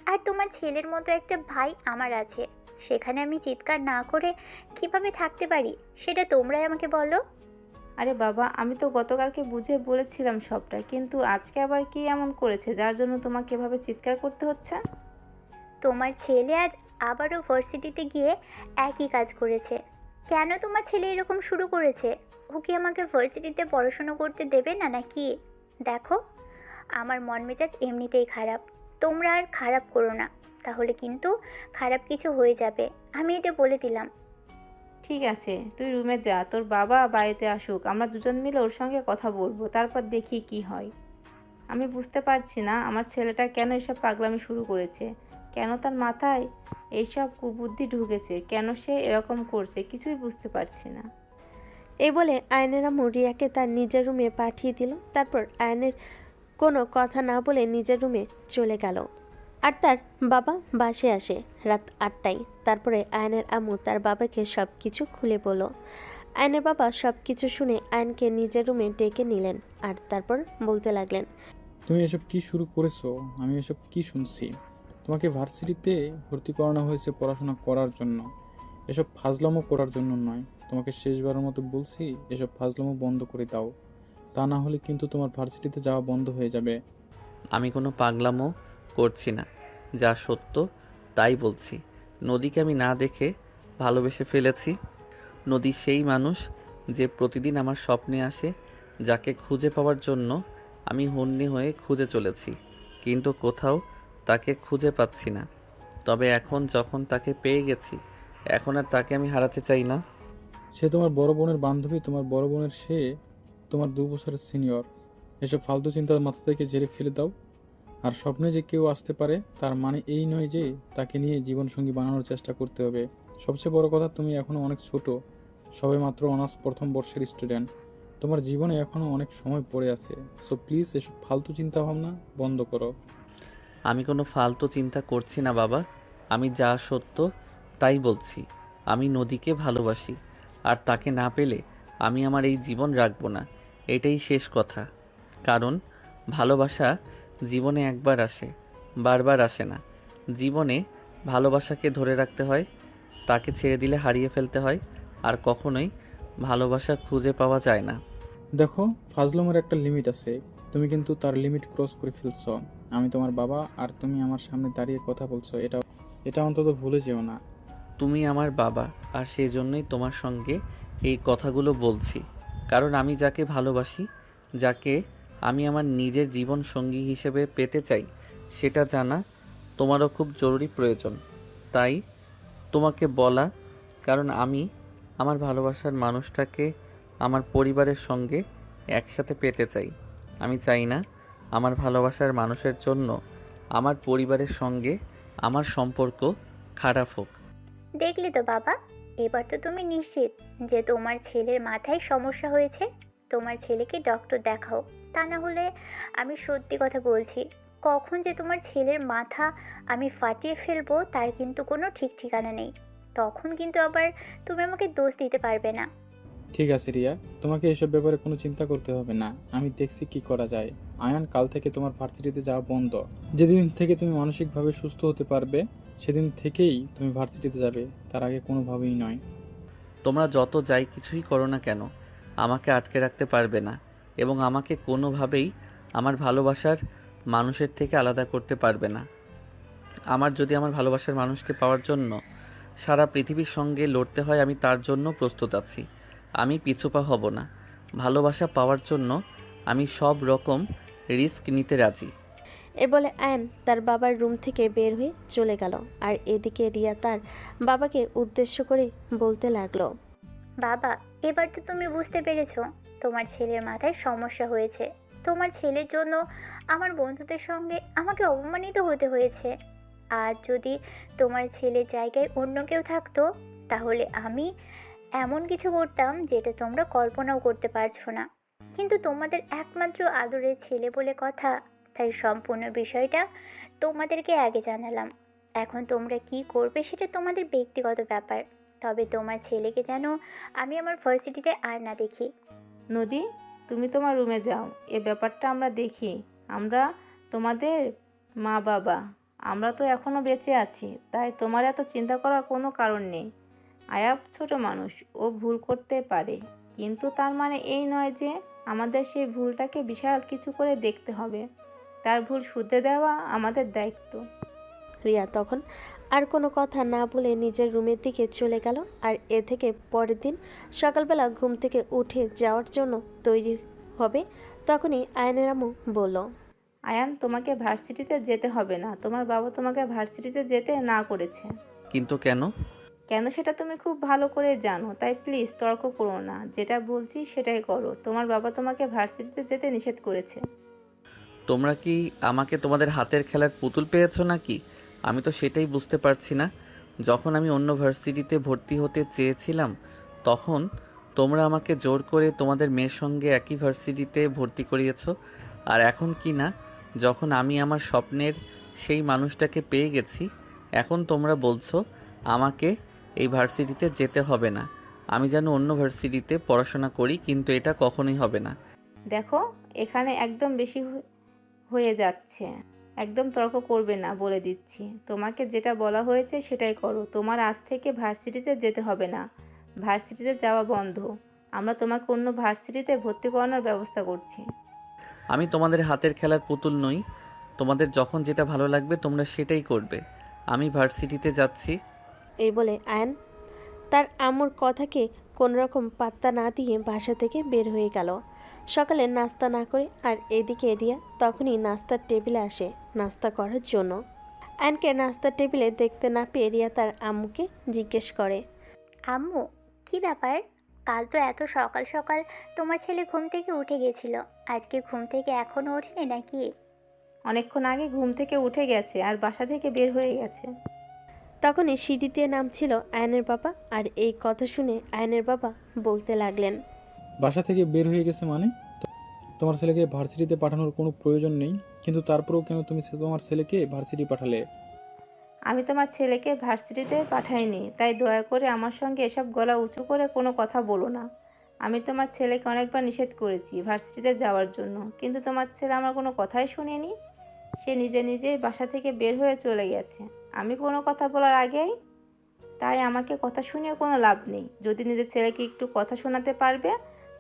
আর তোমার ছেলের মতো একটা ভাই আমার আছে। সেখানে আমি চিৎকার না করে কিভাবে থাকতে পারি সেটা তোমরাই আমাকে বলো। আরে বাবা, আমি তো গতকালকে বুঝিয়ে বলেছিলাম সবটা, কিন্তু আজকে আবার কি এমন করেছে যার জন্য তোমাকে এভাবে চিৎকার করতে হচ্ছে? তোমার ছেলে আজ আবারও ভার্সিটিতে গিয়ে একই কাজ করেছে। কেন তোমার ছেলে এরকম শুরু করেছে? ও কি আমাকে ভার্সিটিতে পড়াশুনো করতে দেবে না নাকি? দেখো, আমার মন মেজাজ এমনিতেই খারাপ। তোমরা আর খারাপ করো না, তাহলে কিন্তু খারাপ কিছু হয়ে যাবে। আমি এটা বলে দিলাম। ঠিক আছে, তুই রুমে যা, তোর বাবা বাড়িতে আসুক, আমরা দুজন মিলে ওর সঙ্গে কথা বলবো, তারপর দেখি কি হয়। আমি বুঝতে পারছি না আমার ছেলেটা কেন এসব পাগলামি শুরু করেছে, কেন তার মাথায় এইসব কুবুদ্ধি ঢুকেছে, কেন সে এরকম করছে, কিছুই বুঝতে পারছি না। এই বলে আয়নের আম্মু রিয়াকে তার নিজের রুমে পাঠিয়ে দিল। তারপর আয়নের কোনো কথা না বলে নিজের রুমে চলে গেল। আর তার বাবা বাসে আসে রাত 8টায়। তারপরে আয়নের আম্মু তার বাবাকে সব কিছু খুলে বলল। আয়নের বাবা সব কিছু শুনে আয়নকে নিজের রুমে ডেকে নিলেন আর তারপর বলতে লাগলেন, তুমি এসব কি শুরু করেছো? আমি এসব কি শুনছি? তোমাকে ভার্সিটিতে ভর্তি করানো হয়েছে পড়াশোনা করার জন্য, এসব ফাজলামো করার জন্য নয়। তোমাকে শেষবারের মতো বলছি, এসব ফাজলামো বন্ধ করে দাও, তা না হলে কিন্তু তোমার ভার্সিটিতে যাওয়া বন্ধ হয়ে যাবে। আমি কোনো পাগলামো করছি না, যা সত্য তাই বলছি। নদীকে আমি না দেখে ভালোবেসে ফেলেছি। নদী সেই মানুষ যে প্রতিদিন আমার স্বপ্নে আসে, যাকে খুঁজে পাওয়ার জন্য আমি হন্যে হয়ে খুঁজে চলেছি, কিন্তু কোথাও তাকে খুঁজে পাচ্ছি না। তবে এখন যখন তাকে পেয়ে গেছি, এখন আর তাকে আমি হারাতে চাই না। সে তোমার বড় বোনের বান্ধবী, তোমার বড় বোনের সে তোমার 2 বছরের সিনিয়র। এসব ফালতু চিন্তার মাথা থেকে ঝেড়ে ফেলে দাও। আর স্বপ্নে যে কেউ আসতে পারে তার মানে এই নয় যে তাকে নিয়ে জীবনসঙ্গী বানানোর চেষ্টা করতে হবে। সবচেয়ে বড় কথা, তুমি এখনো অনেক ছোট, সবে মাত্র অনার্স প্রথম বর্ষের স্টুডেন্ট। তোমার জীবনে এখনো অনেক সময় পড়ে আছে। সো প্লিজ এসব ফালতু চিন্তা ভাবনা বন্ধ করো। আমি কোনো ফালতু চিন্তা করছি না বাবা, আমি যা সত্য তাই বলছি। আমি নদীকে ভালোবাসি, আর তাকে না পেলে আমি আমার এই জীবন রাখবো না। এটাই শেষ কথা। কারণ ভালোবাসা জীবনে একবার আসে, বারবার আসে না। জীবনে ভালোবাসাকে ধরে রাখতে হয়, তাকে ছেড়ে দিলে হারিয়ে ফেলতে হয়, আর কখনোই ভালোবাসা খুঁজে পাওয়া যায় না। দেখো, ফাজলামের একটা লিমিট আছে, তুমি কিন্তু তার লিমিট ক্রস করে ফেলছো। আমি তোমার বাবা, আর তুমি আমার সামনে দাঁড়িয়ে কথা বলছো, এটা অন্তত ভুলে যেও না। তুমি আমার বাবা, আর সেই জন্যই তোমার সঙ্গে এই কথাগুলো বলছি। কারণ আমি যাকে ভালোবাসি, যাকে আমি আমার নিজের জীবন সঙ্গী হিসেবে পেতে চাই, সেটা জানা তোমারও খুব জরুরি প্রয়োজন। তাই তোমাকে বলা, কারণ আমি আমার ভালোবাসার মানুষটাকে আমার পরিবারের সঙ্গে একসাথে পেতে চাই। আমি চাই না আমার ভালোবাসার মানুষের জন্য আমার পরিবারের সঙ্গে আমার সম্পর্ক খারাপ হোক। দেখলে তো বাবা, এবার তো তুমি নিশ্চিত যে তোমার ছেলের মাথায় সমস্যা হয়েছে। তোমার ছেলেকে ডক্টর দেখাও, তা না হলে আমি সত্যি কথা বলছি, কখন যে তোমার ছেলের মাথা আমি ফাটিয়ে ফেলবো তার কিন্তু কোনো ঠিক ঠিকানা নেই। তখন কিন্তু আবার তুমি আমাকে দোষ দিতে পারবে না। ঠিক আছে রিয়া, তোমাকে এসব ব্যাপারে কোনো চিন্তা করতে হবে না, আমি দেখছি কি করা যায়। আয়ান, কাল থেকে তোমার ভার্সিটিতে যাওয়া বন্ধ। যেদিন থেকে তুমি মানসিকভাবে সুস্থ হতে পারবে সেদিন থেকেই তুমি ভার্সিটিতে যাবে, তার আগে কোনোভাবেই নয়। তোমরা যত যাই কিছুই করো না কেন, আমাকে আটকে রাখতে পারবে না, এবং আমাকে কোনোভাবেই আমার ভালোবাসার মানুষের থেকে আলাদা করতে পারবে না। আমার যদি আমার ভালোবাসার মানুষকে পাওয়ার জন্য সারা পৃথিবীর সঙ্গে লড়তে হয়, আমি তার জন্য প্রস্তুত আছি। আমি পিছুপা হব না। ভালোবাসা পাওয়ার জন্য আমি সব রকম রিস্ক নিতে রাজি। এ বলে আয়ন তার বাবার রুম থেকে বের হয়ে চলে গেল। আর এদিকে রিয়া তার বাবাকে উদ্দেশ্য করে বলতে লাগলো, বাবা, এবার তো তুমি বুঝতে পেরেছো তোমার ছেলের মাথায় সমস্যা হয়েছে। তোমার ছেলের জন্য আমার বন্ধুদের সঙ্গে আমাকে অপমানিত হতে হয়েছে। আর যদি তোমার ছেলের জায়গায় অন্য কেউ থাকতো, তাহলে আমি এমন কিছু করতাম যেটা তোমরা কল্পনাও করতে পারছো না। কিন্তু তোমাদের একমাত্র আদরের ছেলে বলে কথা, তাই সম্পূর্ণ বিষয়টা তোমাদেরকে আগে জানালাম। এখন তোমরা কি করবে সেটা তোমাদের ব্যক্তিগত ব্যাপার। তবে তোমার ছেলেকে যেন আমি আমার ভার্সিটিতে আর না দেখি। নদী, তুমি তোমার রুমে যাও, এ ব্যাপারটা আমরা দেখি। আমরা তোমাদের মা বাবা, আমরা তো এখনো বেঁচে আছি, তাই তোমার এত চিন্তা করার কোনো কারণ নেই। আয়াব ছোট মানুষ, ও ভুল করতে পারে, কিন্তু তার মানে এই নয় যে আমাদের সেই ভুলটাকে বিশাল কিছু করে দেখতে হবে। তার ভুল শুধরে দেওয়া আমাদের দায়িত্ব। রিয়া তখন আর কোনো কথা না বলে নিজের রুমের দিকে চলে গেল। আর এ থেকে পরের দিন সকালবেলা ঘুম থেকে উঠে যাওয়ার জন্য তৈরি হবে, তখনই আয়নের আম্মু বলল, আয়ান, তোমাকে ভার্সিটিতে যেতে হবে না। তোমার বাবা তোমাকে ভার্সিটিতে যেতে না করেছে। কিন্তু কেন? কেন সেটা তুমি খুব ভালো করে জানো, তাই প্লিজ তর্ক করো না। যেটা বলছি সেটাই করো। তোমার বাবা তোমাকে ভার্সিটিতে যেতে নিষেধ করেছে। তোমরা কি আমাকে তোমাদের হাতের খেলার পুতুল পেয়েছো নাকি? আমি তো সেটাই বুঝতে পারছি না। যখন আমি অন্য ভার্সিটিতে ভর্তি হতে চেয়েছিলাম তখন তোমরা আমাকে জোর করে তোমাদের মেয়ের সঙ্গে একই ভার্সিটিতে ভর্তি করিয়েছো, আর এখন কি না, যখন আমি আমার স্বপ্নের সেই মানুষটাকে পেয়ে গেছি, এখন তোমরা বলছো আমাকে এই ভার্সিটিতে যেতে হবে না, আমি যেন অন্য ভার্সিটিতে পড়াশোনা করি, কিন্তু এটা কখনোই হবে না। দেখো, এখানে একদম বেশি হয়ে যাচ্ছে। একদম তর্ক করবে না বলে দিচ্ছি। তোমাকে যেটা বলা হয়েছে সেটাই করো। তোমার আজ থেকে ভার্সিটিতে যেতে হবে না। ভার্সিটিতে যাওয়া বন্ধ। আমরা তোমাকে অন্য ভার্সিটিতে ভর্তি করানোর ব্যবস্থা করছি। আমি তোমাদের হাতের খেলার পুতুল নই। তোমাদের যখন যেটা ভালো লাগবে তোমরা সেটাই করবে। আমি ভার্সিটিতে যাচ্ছি। এই বলে আয়ন তার আম্মুর কথাকে কোনোরকম পাত্তা না দিয়ে বাসা থেকে বের হয়ে গেল সকালে নাস্তা না করে। আর এদিকে রিয়া তখনই নাস্তার টেবিলে আসে নাস্তা করার জন্য। আয়নকে নাস্তার টেবিলে দেখতে না পেয়ে রিয়া তার আম্মুকে জিজ্ঞেস করে, আম্মু, কি ব্যাপার? কাল তো এত সকাল সকাল তোমার ছেলে ঘুম থেকে উঠে গেছিল, আজকে ঘুম থেকে এখনো ওঠেনি নাকি? অনেকক্ষণ আগে ঘুম থেকে উঠে গেছে আর বাসা থেকে বের হয়ে গেছে। তখনই সিঁড়ি দিয়ে নামছিল আয়নের বাবা। আর এই কথা শুনে আয়নের বাবা বলতে লাগলেন, বাসা থেকে বের হয়ে গেছে মানে? তোমার ছেলেকে ভার্সিটিতে পাঠানোর কোনো প্রয়োজন নেই, কিন্তু তারপরেও কেন তুমি তোমার ছেলেকে ভার্সিটি পাঠালে? আমি তোমার ছেলেকে ভার্সিটিতে পাঠাইনি, তাই দয়া করে আমার সঙ্গে এসব গলা উঁচু করে কোনো কথা বলো না। আমি তোমার ছেলেকে অনেকবার নিষেধ করেছি ভার্সিটিতে যাওয়ার জন্য, কিন্তু তোমার ছেলে আমার কোনো কথাই শুনেনি। সে নিজে নিজেই বাসা থেকে বের হয়ে চলে গেছে আমি কোনো কথা বলার আগেই। তাই আমাকে কথা শুনিয়ে কোনো লাভ নেই। যদি নিজের ছেলেকে একটু কথা শোনাতে পারবে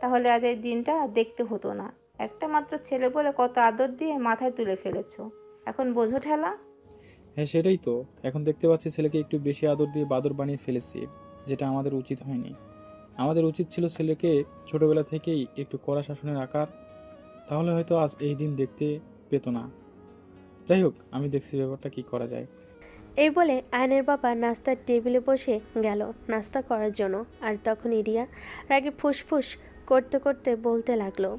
তাহলে আজ এই দিনটা দেখতে হতো না। একটা মাত্র ছেলে বলে কত আদর দিয়ে মাথায় তুলে ফেলেছো, এখন বোঝো ঠেলা। হ্যাঁ, সেটাই তো। এখন দেখতে পাচ্ছি ছেলেকে একটু বেশি আদর দিয়ে বাদর বানিয়ে ফেলেছি, যেটা আমাদের উচিত হয়নি। আমাদের উচিত ছিল ছেলেকে ছোটবেলা থেকেই একটু কড়া শাসনে রাখার, তাহলে হয়তো আজ এই দিন দেখতে পেত না। যাই হোক, আমি দেখছি ব্যাপারটা কি করা যায়। এই বলে আয়নের বাবা নাস্তার টেবিলে বসে গেল নাস্তা করার জন্য। আর তখনই রিয়া রাগে ফুসফুস করতে করতে বলতে লাগলো,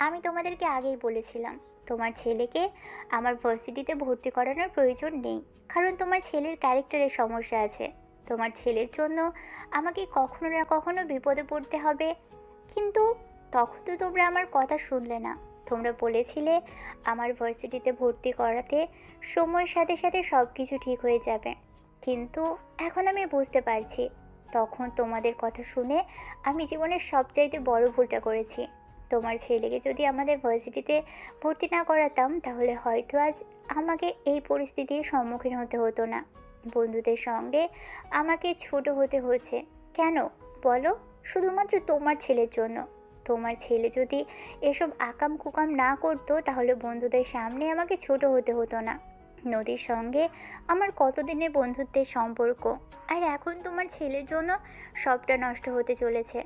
আমি তোমাদেরকে আগেই বলেছিলাম তোমার ছেলেকে আমার ভার্সিটিতে ভর্তি করানোর প্রয়োজন নেই, কারণ তোমার ছেলের ক্যারেক্টারের সমস্যা আছে। তোমার ছেলের জন্য আমাকে কখনো না কখনো বিপদে পড়তে হবে। কিন্তু তখন তো তোমরা আমার কথা শুনলে না। তোমরা বলেছিলে আমার ভার্সিটিতে ভর্তি করাতে সময়ের সাথে সাথে সব কিছু ঠিক হয়ে যাবে, কিন্তু এখন আমি বুঝতে পারছি তখন তোমাদের কথা শুনে আমি জীবনের সবচাইতে বড় ভুলটা করেছি। তোমার ছেলেকে যদি আমাদের ভার্সিটিতে ভর্তি না করাতাম তাহলে হয়তো আজ আমাকে এই পরিস্থিতির সম্মুখীন হতে হতো না। বন্ধুদের সঙ্গে আমাকে ছোট হতে হয়েছে। কেন বলো? শুধুমাত্র তোমার ছেলের জন্য। তোমার ছেলে যদি এসব আকাম কুকাম না করতো তাহলে বন্ধুদের সামনে আমাকে ছোট হতে হতো না। নদীর সঙ্গে আমার কতদিনের বন্ধুত্বের সম্পর্ক, আর এখন তোমার ছেলের জন্য সবটা নষ্ট হতে চলেছে।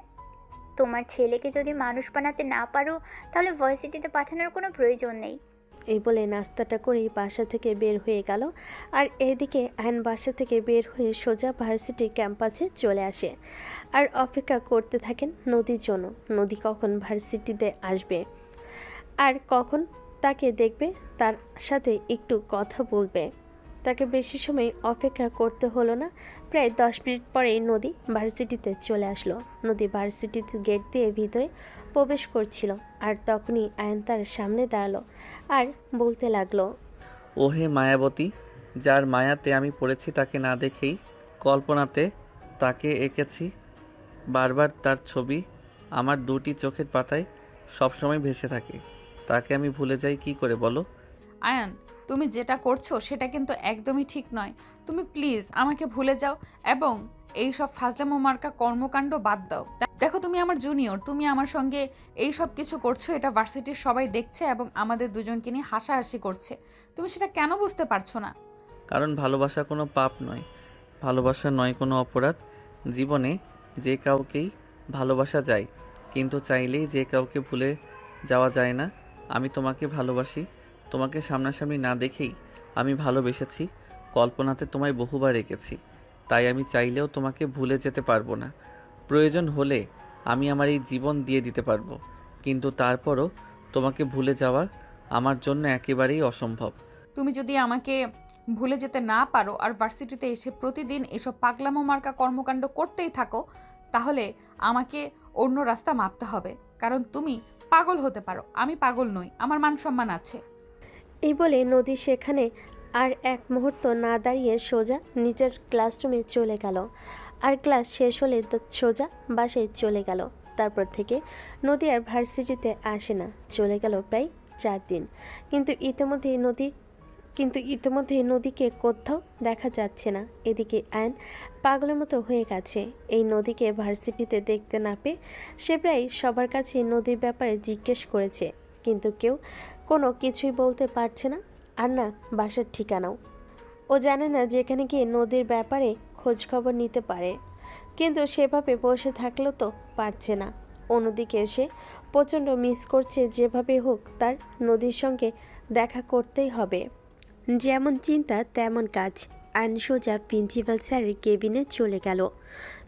তোমার ছেলেকে যদি মানুষ বানাতে না পারো তাহলে ভার্সিটিতে পাঠানোর কোনো প্রয়োজন নেই। এই বলে নাস্তাটা করেই বাসা থেকে বের হয়ে গেল। আর এদিকে আয়ন বাসা থেকে বের হয়ে সোজা ভার্সিটির ক্যাম্পাসে চলে আসে আর অপেক্ষা করতে থাকেন নদীর জন্য। নদী কখন ভার্সিটিতে আসবে আর কখন তাকে দেখবে, তার সাথে একটু কথা বলবে। তাকে বেশি সময় অপেক্ষা করতে হলো না। প্রায় 10 মিনিট পরেই নদী ভার্সিটিতে চলে আসলো। নদী ভার্সিটিতে গেট দিয়ে ভিতরে প্রবেশ করছিল। আর তখনই আয়ন তার সামনে দাঁড়ালো আর বলতে লাগলো, ওহে মায়াবতী, যার মায়াতে আমি পড়েছি তাকে না দেখেই কল্পনাতে তাকে এঁকেছি। বারবার তার ছবি আমার দুটি চোখের পাতায় সবসময় ভেসে থাকে। তাকে আমি ভুলে যাই কি করে বলো? আয়ান, তুমি যেটা করছো সেটা কিন্তু একদমই ঠিক নয়। তুমি প্লিজ আমাকে ভুলে যাও এবং এই সব ফাজলামো মার্কা কর্মকাণ্ড বাদ দাও। দেখো তুমি আমার জুনিয়র, তুমি আমার সঙ্গে এই সব কিছু করছো, এটা ভার্সিটির সবাই দেখছে এবং আমাদের দুজনকে নিয়ে হাসাহাসি করছে। তুমি সেটা কেন বুঝতে পারছো না? কারণ ভালোবাসা কোনো পাপ নয়, ভালোবাসা নয় কোনো অপরাধ। জীবনে যে কাউকেই ভালোবাসা যায়, কিন্তু চাইলেই যে কাউকে ভুলে যাওয়া যায় না। আমি তোমাকে ভালোবাসি, তোমাকে সামনাসামনি না দেখেই আমি ভালোবেসেছি, কল্পনাতে তোমায় বহুবার রেখেছি। তাই আমি চাইলেও তোমাকে ভুলে যেতে পারবো না। প্রয়োজন হলে আমি আমার এই জীবন দিয়ে দিতে পারবো, কিন্তু তারপরও তোমাকে ভুলে যাওয়া আমার জন্য একেবারেই অসম্ভব। তুমি যদি আমাকে ভুলে যেতে না পারো আর ভার্সিটিতে এসে প্রতিদিন এসব পাগলামো মার্কা কর্মকাণ্ড করতেই থাকো, তাহলে আমাকে অন্য রাস্তা মাপতে হবে। কারণ তুমি পাগল হতে পারো, আমি পাগল নই, আমার মান সম্মান আছে। এই বলে নদী সেখানে আর এক মুহূর্ত না দাঁড়িয়ে সোজা নিজের ক্লাসরুমে চলে গেল। আর ক্লাস শেষ হলে সোজা বাসায় চলে গেল। তারপর থেকে নদী আর ভার্সিটিতে আসে না। চলে গেল প্রায় 4 দিন। কিন্তু ইতিমধ্যেই নদীকে কোথাও দেখা যাচ্ছে না। এদিকে আয়ন পাগলের মতো হয়ে গেছে। এই নদীকে ভার্সিটিতে দেখতে না পেয়ে সে প্রায় সবার কাছে নদীর ব্যাপারে জিজ্ঞেস করেছে, কিন্তু কেউ কোনো কিছুই বলতে পারছে না। আর না বাসার ঠিকানাও। ও জানে না যেখানে গিয়ে নদীর ব্যাপারে খোঁজ খবর নিতে পারে, কিন্তু সেভাবে বসে থাকলেও তো পারছে না। অন্যদিকে সে প্রচণ্ড মিস করছে। যেভাবে হোক তার নদীর সঙ্গে দেখা করতেই হবে। যেমন চিন্তা তেমন কাজ। আইন সোজা প্রিন্সিপাল স্যারের কেবিনে চলে গেল।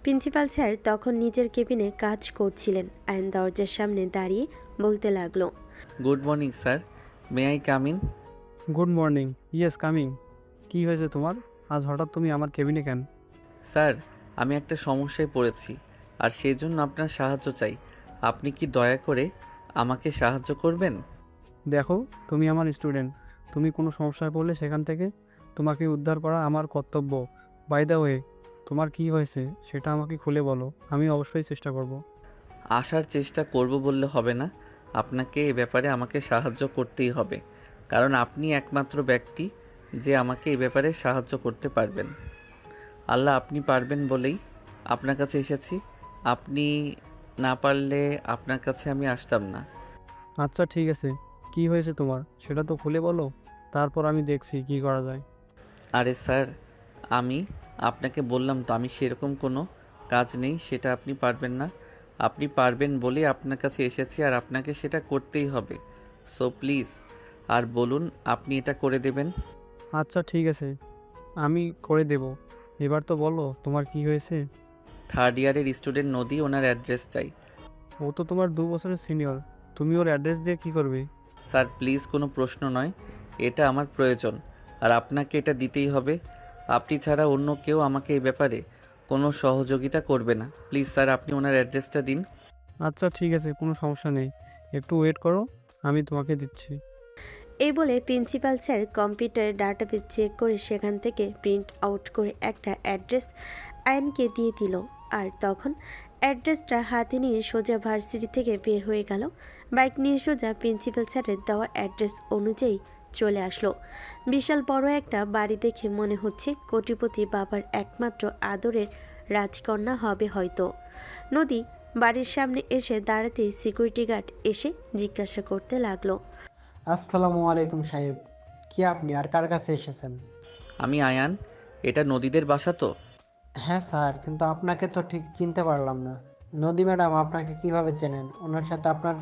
প্রিন্সিপাল স্যার তখন নিজের কেবিনে কাজ করছিলেন। আইন দরজার সামনে দাঁড়িয়ে বলতে লাগলো, good morning sir, may I come in? Good morning. Yes, coming. কি হয়েছে তোমার? আজ হঠাৎ তুমি আমার কেবিনে কেন? স্যার, আমি একটা সমস্যায় পড়েছি আর সেই জন্য আপনার সাহায্য চাই। আপনি কি দয়া করে আমাকে সাহায্য করবেন? দেখো, তুমি আমার স্টুডেন্ট। তুমি কোনো সমস্যায় পড়লে সেখান থেকে তোমাকে উদ্ধার করা আমার কর্তব্য। বাই দ্য ওয়ে, তোমার কি হয়েছে সেটা আমাকে খুলে বলো, আমি অবশ্যই চেষ্টা করব। আসার চেষ্টা করব বললে হবে না, আপনাকে এ ব্যাপারে আমাকে সাহায্য করতেই হবে, কারণ আপনি একমাত্র ব্যক্তি যে আমাকে এ ব্যাপারে সাহায্য করতে পারবেন। আল্লাহ, আপনি পারবেন বলেই আপনার কাছে এসেছি। আপনি না পারলে আপনার কাছে আমি আসতাম না। আচ্ছা ঠিক আছে, কি হয়েছে তোমার সেটা তো খুলে বলো, তারপর আমি দেখছি কি করা যায়। আরে স্যার, আমি আপনাকে বললাম তো আমি সেরকম কোনো কাজ নেই, সেটা আপনি পারবেন না। আপনি পারবেন বলেই আপনার কাছে এসেছি আর আপনাকে সেটা করতেই হবে। সো প্লিজ আর বলুন, আপনি এটা করে দেবেন। আচ্ছা ঠিক আছে, আমি করে দেব। এবার তো বলো তোমার কি হয়েছে। থার্ড ইয়ারের স্টুডেন্ট নদী, ওনার অ্যাড্রেস চাই। ও তো তোমার 2 বছরের সিনিয়র, তুমি ওর অ্যাড্রেস দিয়ে কি করবে? স্যার প্লিজ, কোনো প্রশ্ন নয়, এটা আমার প্রয়োজন আর আপনাকে এটা দিতেই হবে। আপনি ছাড়া অন্য কেউ আমাকে এই ব্যাপারে কোনো সহযোগিতা করবে না। প্লিজ স্যার, আপনি ওনার অ্যাড্রেসটা দিন। আচ্ছা ঠিক আছে, কোনো সমস্যা নেই, একটু ওয়েট করো, আমি তোমাকে দিচ্ছি। এই বলে প্রিন্সিপাল স্যার কম্পিউটারে ডাটাবেস চেক করে সেখান থেকে প্রিন্ট আউট করে একটা অ্যাড্রেস আয়নকে দিয়ে দিল। আর তখন অ্যাড্রেসটা হাতে নিয়ে সোজা ভার্সিটি থেকে বের হয়ে গেল। বাইক নিয়ে সোজা প্রিন্সিপাল স্যারের দেওয়া অ্যাড্রেস অনুযায়ী চলে আসলো। বিশাল বড় একটা বাড়ি দেখে মনে হচ্ছে কোটিপতি বাবার একমাত্র আদরের রাজকন্যা হবে হয়তো। নদী বাড়ির সামনে এসে দাঁড়াতেই সিকিউরিটি গার্ড এসে জিজ্ঞাসা করতে লাগলো, আসসালামু আলাইকুম সাহেব, কি আপনি আর কার কাছে এসেছেন? আমি আয়ান, এটা নদীদের বাসা তো? হ্যাঁ স্যার, কিন্তু আপনাকে তো ঠিক চিনতে পারলাম না। নদী ম্যাডাম আপনাকে কিভাবে চেনেন? ওনার সাথে আপনার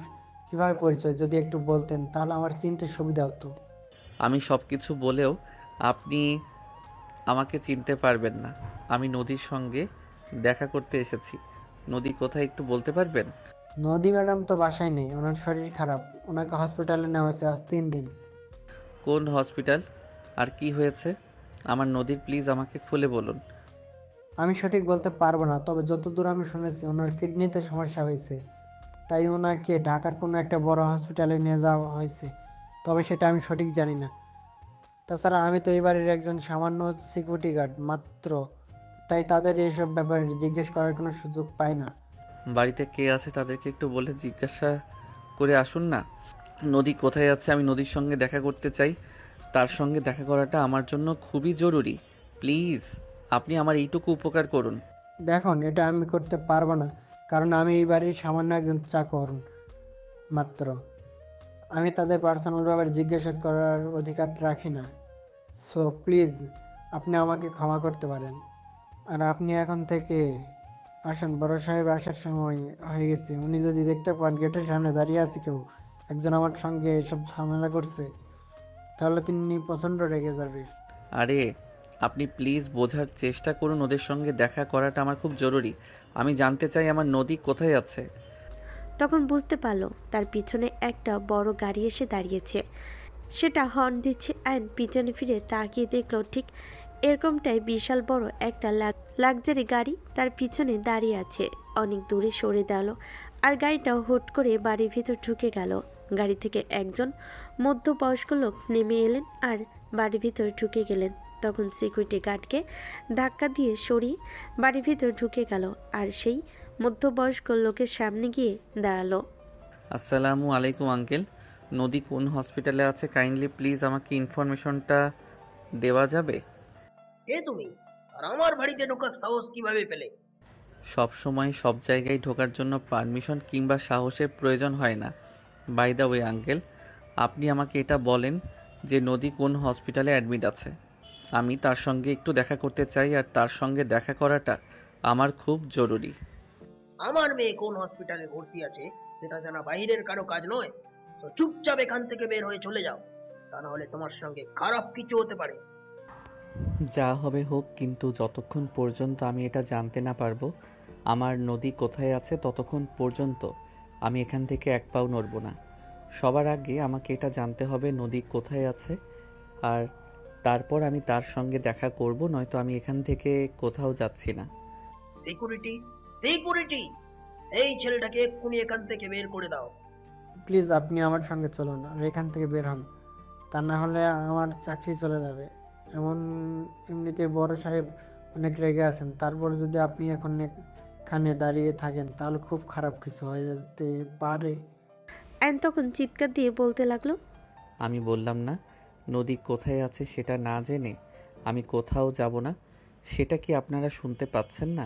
কিভাবে পরিচয় যদি একটু বলতেন তাহলে আমার চিনতে সুবিধা হতো। আমি সব কিছু বলেও আপনি আমাকে চিনতে পারবেন না। আমি নদীর সঙ্গে দেখা করতে এসেছি। নদী কোথায় একটু বলতে পারবেন? নদী ম্যাডাম তো বাসায় নেই, ওনার শরীর খারাপ, ওনাকে হসপিটালে নেওয়া হয়েছে আজ 3 দিন। কোন হসপিটাল আর কি হয়েছে? আমার নদীর প্লিজ আমাকে খুলে বলুন। আমি সঠিক বলতে পারবো না, তবে যতদূর আমি শুনেছি ওনার কিডনিতে সমস্যা হয়েছে, তাই ওনাকে ঢাকার কোনো একটা বড় হসপিটালে নিয়ে যাওয়া হয়েছে, তবে সেটা আমি সঠিক জানি না। তাছাড়া আমি তো এই বাড়ির একজন সামান্য সিকিউরিটি গার্ড মাত্র, তাই তাদের এইসব ব্যাপারে জিজ্ঞেস করার কোনো সুযোগ পাই না। বাড়িতে কে আছে তাদেরকে একটু বলে জিজ্ঞাসা করে আসুন না। নদী কোথায় আছে? আমি নদীর সঙ্গে দেখা করতে চাই। তার সঙ্গে দেখা করাটা আমার জন্য খুবই জরুরি। প্লিজ আপনি আমার এইটুকু উপকার করুন। দেখুন, এটা আমি করতে পারবো না, কারণ আমি এই বাড়ির সামান্য একজন চাকর মাত্র। আমি তাদের পার্সোনাল ব্যাপারে জিজ্ঞাসা করার অধিকার রাখি না। সো প্লিজ, আপনি আমাকে ক্ষমা করতে পারেন। আর আপনি এখন থেকে আসুন, বড় সাহেব আসার সময় হয়ে গেছে। উনি যদি দেখতে পান গেটের সামনে দাঁড়িয়ে আছে কেউ, একজন আমার সঙ্গে এসব ঝামেলা করছে, তাহলে তিনি প্রচণ্ড রেগে যাবে। আরে আপনি প্লিজ বোঝার চেষ্টা করুন, ওদের সঙ্গে দেখা করাটা আমার খুব জরুরি। আমি জানতে চাই আমার নদী কোথায় আছে। তখন বুঝতে পারলো তার পিছনে একটা বড় গাড়ি এসে দাঁড়িয়েছে। সেটা হর্ন দিচ্ছে। আয়ন পিছনে ফিরে তাকিয়ে দেখলো ঠিক এরকমটাই বিশাল বড় একটা লাক্সারি গাড়ি তার পিছনে দাঁড়িয়ে আছে। অনেক দূরে সরে দাঁড়ালো আর গাড়িটাও হুট করে বাড়ির ভিতর ঢুকে গেল। গাড়ি থেকে একজন মধ্যবয়স্ক লোক নেমে এলেন আর বাড়ির ভিতর ঢুকে গেলেন। তখন সিকিউরিটি গার্ডকে ধাক্কা দিয়ে সরিয়ে বাড়ির ভিতর ঢুকে গেল আর সেই মধ্যবয়স্ক লোকের সামনে গিয়ে দাঁড়ালো। আসসালামু আলাইকুম আঙ্কেল, নদী কোন হসপিটালে আছে কাইন্ডলি প্লিজ আমাকে ইনফরমেশনটা দেওয়া যাবে? কে তুমি, আর আমার বাড়িতে ঢোকার সাহস কিভাবে পেলে? সব সময় সব জায়গায় ঢোকার জন্য পারমিশন কিংবা সাহসের প্রয়োজন হয় না। বাই দ্য ওয়ে আঙ্কেল, আপনি আমাকে এটা বলেন যে নদী কোন হসপিটালে অ্যাডমিট আছে। আমি তার সঙ্গে একটু দেখা করতে চাই আর তার সঙ্গে দেখা করাটা আমার খুব জরুরি। আমার মেয়ে কোন হসপিটালে ভর্তি আছে সেটা জানা বাইরের কারো কাজ নয়। তো চুপচাপ এখান থেকে বের হয়ে চলে যাও, তা না হলে তোমার সঙ্গে খারাপ কিছু হতে পারে। যা হবে হোক, কিন্তু যতক্ষণ পর্যন্ত আমি এটা জানতে না পারবো আমার নদী কোথায় আছে ততক্ষণ পর্যন্ত আমি এখান থেকে এক পাও নড়ব না। সবার আগে আমাকে এটা জানতে হবে নদী কোথায় আছে, আর তারপর আমি তার সঙ্গে দেখা করব, নয়তো আমি এখান থেকে কোথাও যাচ্ছি না। সিকিউরিটি, সিকিউরিটি, এই ছেলেটাকে এক্ষুনি এখান থেকে বের করে দাও। প্লিজ আপনি আমার সঙ্গে চলুন আর এখান থেকে বের হন, তা না হলে আমার চাকরি চলে যাবে। এমনিতে বড় সাহেব অনেক রেগে আছেন, তারপর যদি আপনি এখন এখানে দাঁড়িয়ে থাকেন তাহলে খুব খারাপ কিছু হয়ে যেতে পারে। আয়ন তখন চিৎকার দিয়ে বলতে লাগলো, আমি বললাম না নদী কোথায় আছে সেটা না জেনে আমি কোথাও যাব না। সেটা কি আপনারা শুনতে পাচ্ছেন না?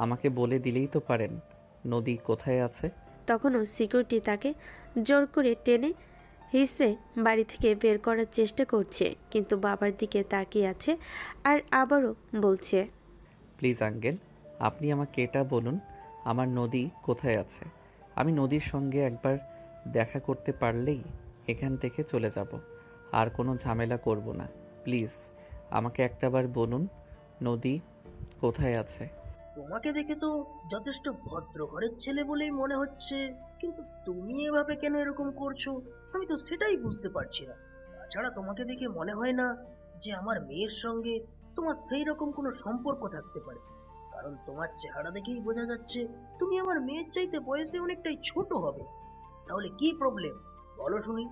আমাকে বলে দিলেই তো পারেন নদী কোথায় আছে। তখনও সিকিউরিটি তাকে জোর করে টেনে হিসড়ে বাড়ি থেকে বের করার চেষ্টা করছে, কিন্তু বাবার দিকে তাকিয়ে আছে আর আবারও বলছে, প্লিজ আঙ্কেল, আপনি আমাকে এটা বলুন আমার নদী কোথায় আছে। আমি নদীর সঙ্গে একবার দেখা করতে পারলেই এখান থেকে চলে যাব, আর কোনো ঝামেলা করব না। প্লিজ আমাকে একটাবার বলুন নদী কোথায় আছে। তোমাকে দেখে তো যথেষ্ট ভদ্র ঘরের ছেলে বলেই মনে হচ্ছে, কিন্তু তুমি এভাবে কেন এরকম করছো আমি তো সেটাই বুঝতে পারছি না। তাছাড়া তোমাকে দেখে মনে হয় না যে আমার মেয়ের সঙ্গে তোমার সেই রকম কোনো সম্পর্ক থাকতে পারে, কারণ তোমার চেহারা দেখেই বোঝা যাচ্ছে তুমি আমার মেয়ের চাইতে বয়সে অনেকটাই ছোট হবে। তাহলে কি প্রবলেম বলো শুনি।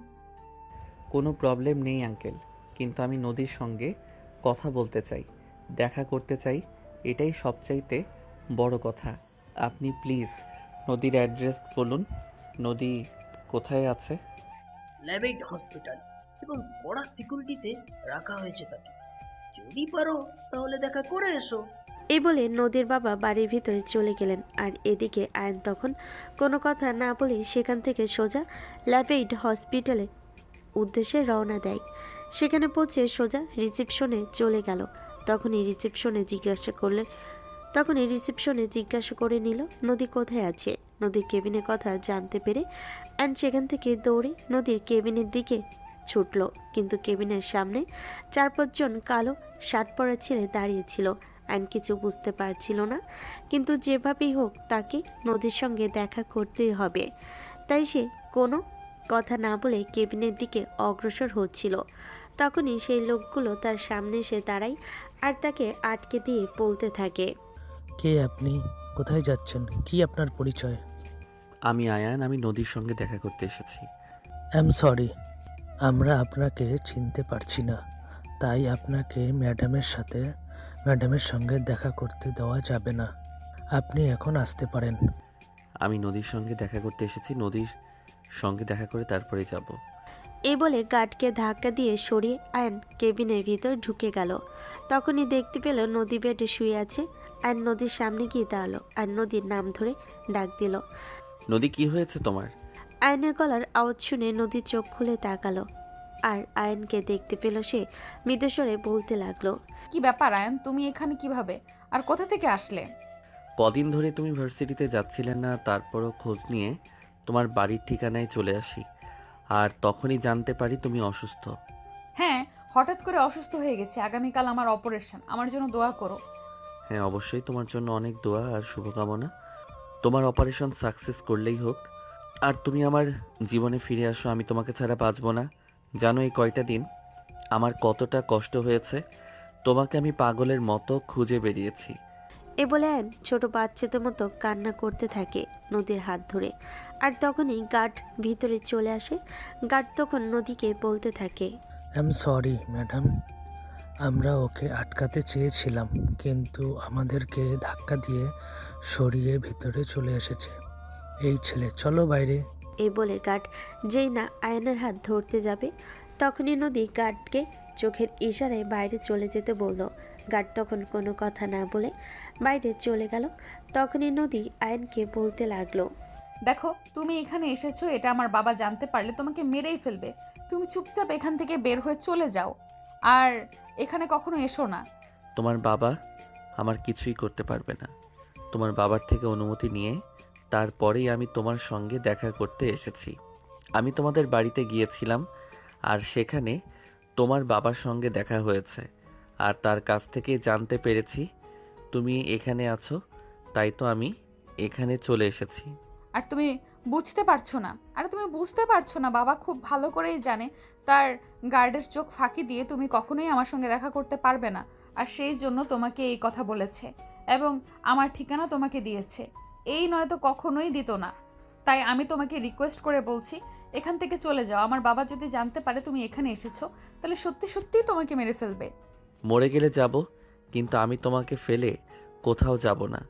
কোনো প্রবলেম নেই আঙ্কেল, কিন্তু আমি নদীর সঙ্গে কথা বলতে চাই, দেখা করতে চাই, এটাই সবচাইতে বড় কথা। আপনি প্লিজ নদীর অ্যাড্রেস বলুন, নদী কোথায় আছে। ল্যাবেট হসপিটাল, এবং কড়া সিকিউরিটিতে রাখা হয়েছে তাকে। যদি পারো তাহলে দেখা করে এসো। এই বলে নদীর বাবা বাড়ির ভিতরে চলে গেলেন। আর এদিকে আয়ন তখন কোনো কথা না বলে সেখান থেকে সোজা ল্যাবেইড হসপিটালে উদ্দেশ্যে রওনা দেয়। সেখানে পৌঁছে সোজা রিসেপশনে চলে গেল। তখনই রিসেপশনে জিজ্ঞাসা করে নিল নদী কোথায় আছে। নদীর কেবিনের কথা জানতে পেরে অ্যান্ড সেখান থেকে দৌড়ে নদীর কেবিনের দিকে ছুটল, কিন্তু কেবিনের সামনে 4-5 জন কালো শার্ট পরা ছেলে দাঁড়িয়েছিল। অ্যান্ড কিছু বুঝতে পারছিল না, কিন্তু যেভাবেই হোক তাকে নদীর সঙ্গে দেখা করতেই হবে। তাই সে কোনো কথা না বলে কেবিনের দিকে অগ্রসর হচ্ছিল। তখনই সেই লোকগুলো তার সামনে এসে দাঁড়ায় আর তাকে আটকে দিয়ে বলতে থাকে, কে আপনি? কোথায় যাচ্ছেন? কি আপনার পরিচয়? আমি আয়ান, আমি নদীর সঙ্গে দেখা করতে এসেছি। সরি, আমরা আপনাকে চিনতে পারছি না, তাই আপনাকে ম্যাডামের সঙ্গে দেখা করতে দেওয়া যাবে না। আপনি এখন আসতে পারেন। আমি নদীর সঙ্গে দেখা করতে এসেছি, নদীর সঙ্গে দেখা করে তারপরে যাব। এই বলে গার্ডকে ধাক্কা দিয়ে সরিয়ে আয়ন কেবিনের ভিতর ঢুকে গেল। তখনই দেখতে পেল নদী বেডে শুয়ে আছে আয়ন নদীর সামনে গিয়ে দাঁড়ালো আর নদীর নাম ধরে ডাক দিল। নদী, কি হয়েছে তোমার? আয়নের গলার আওয়াজ শুনে নদীর চোখ খুলে তাকালো আর আয়নকে দেখতে পেল। সে মৃদুস্বরে বলতে লাগলো, কি ব্যাপার আয়ান, তুমি এখানে কিভাবে আর কোথা থেকে আসলে? কদিন ধরে তুমি ভার্সিটিতে যাচ্ছিলে না, তারপরও খোঁজ নিয়ে তোমার বাড়ির ঠিকানায় চলে আসি, আর তখনই জানতে পারি তুমি অসুস্থ। হ্যাঁ, হঠাৎ করে অসুস্থ হয়ে গেছে। আগামীকাল আমার অপারেশন, আমার জন্য দোয়া করো। হ্যাঁ, অবশ্যই তোমার জন্য অনেক দোয়া আর শুভকামনা। তোমার অপারেশন সাকসেস করলেই হোক, আর তুমি আমার জীবনে ফিরে আসো। আমি তোমাকে ছাড়া বাঁচব না। জানো এই কয়টা দিন আমার কতটা কষ্ট হয়েছে। তোমাকে আমি পাগলের মতো খুঁজে বেরিয়েছি। এ বলে আয়ন ছোট বাচ্চাদের মতো কান্না করতে থাকে নদীর হাত ধরে। আর তখনই গার্ড ভিতরে চলে আসে। গার্ড তখন নদীকে বলতে থাকে, আই এম সরি ম্যাডাম, আমরা ওকে আটকাতে চেয়েছিলাম কিন্তু আমাদেরকে ধাক্কা দিয়ে সরিয়ে ভিতরে চলে এসেছে এই ছেলে, চলো বাইরে। এই বলে গার্ড যেই না আয়নের হাত ধরতে যাবে তখনই নদী গার্ডকে চোখের ইশারায় বাইরে চলে যেতে বলল। গার্ড তখন কোনো কথা না বলে বাইরে চলে গেল। তখনই নদী আয়নকে বলতে লাগলো, দেখো, তুমি এখানে এসেছো, এটা আমার বাবা জানতে পারলে তোমাকে মেরেই ফেলবে। তুমি চুপচাপ এখান থেকে বের হয়ে চলে যাও, আর এখানে কখনো এসো না। তোমার বাবা আমার কিছুই করতে পারবে না। তোমার বাবার থেকে অনুমতি নিয়ে তারপরেই আমি তোমার সঙ্গে দেখা করতে এসেছি। আমি তোমাদের বাড়িতে গিয়েছিলাম, আর সেখানে তোমার বাবার সঙ্গে দেখা হয়েছে, আর তার কাছ থেকে জানতে পেরেছি তুমি এখানে আছো, তাই তো আমি এখানে চলে এসেছি। আর তুমি বুঝতে পারছো না। আরে তুমি বুঝতে পারছো না, বাবা খুব ভালো করেই জানে তার গার্ডের চোখ ফাঁকি দিয়ে তুমি কখনোই আমার সঙ্গে দেখা করতে পারবে না, আর সেই জন্য তোমাকে এই কথা বলেছে এবং আমার ঠিকানা তোমাকে দিয়েছে। এই নয়তো কখনোই দিত না। তাই আমি তোমাকে রিকোয়েস্ট করে বলছি, এখান থেকে চলে যাও। আমার বাবা যদি জানতে পারে তুমি এখানে এসেছো, তাহলে সত্যি সত্যিই তোমাকে মেরে ফেলবে। মরে গেলে যাব, কিন্তু আমি তোমাকে ফেলে কোথাও যাব না।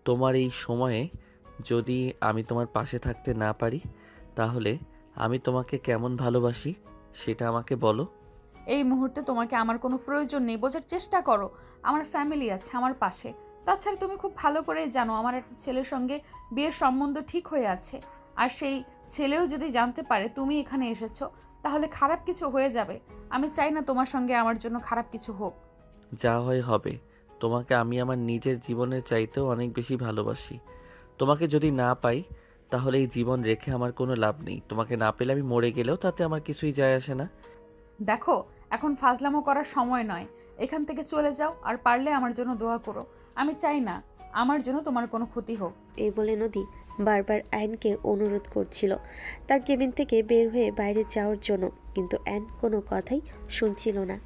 তোমার এই সময়ে যদি আমি তোমার পাশে থাকতে না পারি, তাহলে আমি তোমাকে কেমন ভালোবাসি সেটা আমাকে বলো। এই মুহূর্তে তোমাকে আমার কোনো প্রয়োজন নেই, বোঝার চেষ্টা করো। আমার ফ্যামিলি আছে আমার পাশে। তাছাড়া তুমি খুব ভালো করেই জানো আমার একটা ছেলের সঙ্গে বিয়ের সম্বন্ধ ঠিক হয়ে আছে, আর সেই ছেলেও যদি জানতে পারে তুমি এখানে এসেছো, তাহলে খারাপ কিছু হয়ে যাবে। আমি চাই না তোমার সঙ্গে আমার জন্য খারাপ কিছু হোক। যা হয় হবে। তোমাকে আমি আমার নিজের জীবনের চাইতেও অনেক বেশি ভালোবাসি। তোমাকে যদি না পাই, তাহলে এই জীবন রেখে আমার কোনো লাভ নেই। তোমাকে না পেলে আমি মরে গেলেও তাতে আমার কিছুই যায় আসে না। দেখো, এখন ফাজলামো করার সময় নয়। এখান থেকে চলে যাও, আর পারলে আমার জন্য দোয়া করো। আমি চাই না আমার জন্য তোমার কোনো ক্ষতি হোক। এই বলে নদী বারবার আয়নকে অনুরোধ করছিল তার কেবিন থেকে বের হয়ে বাইরে যাওয়ার জন্য, কিন্তু অ্যান কোনো কথাই শুনছিল না।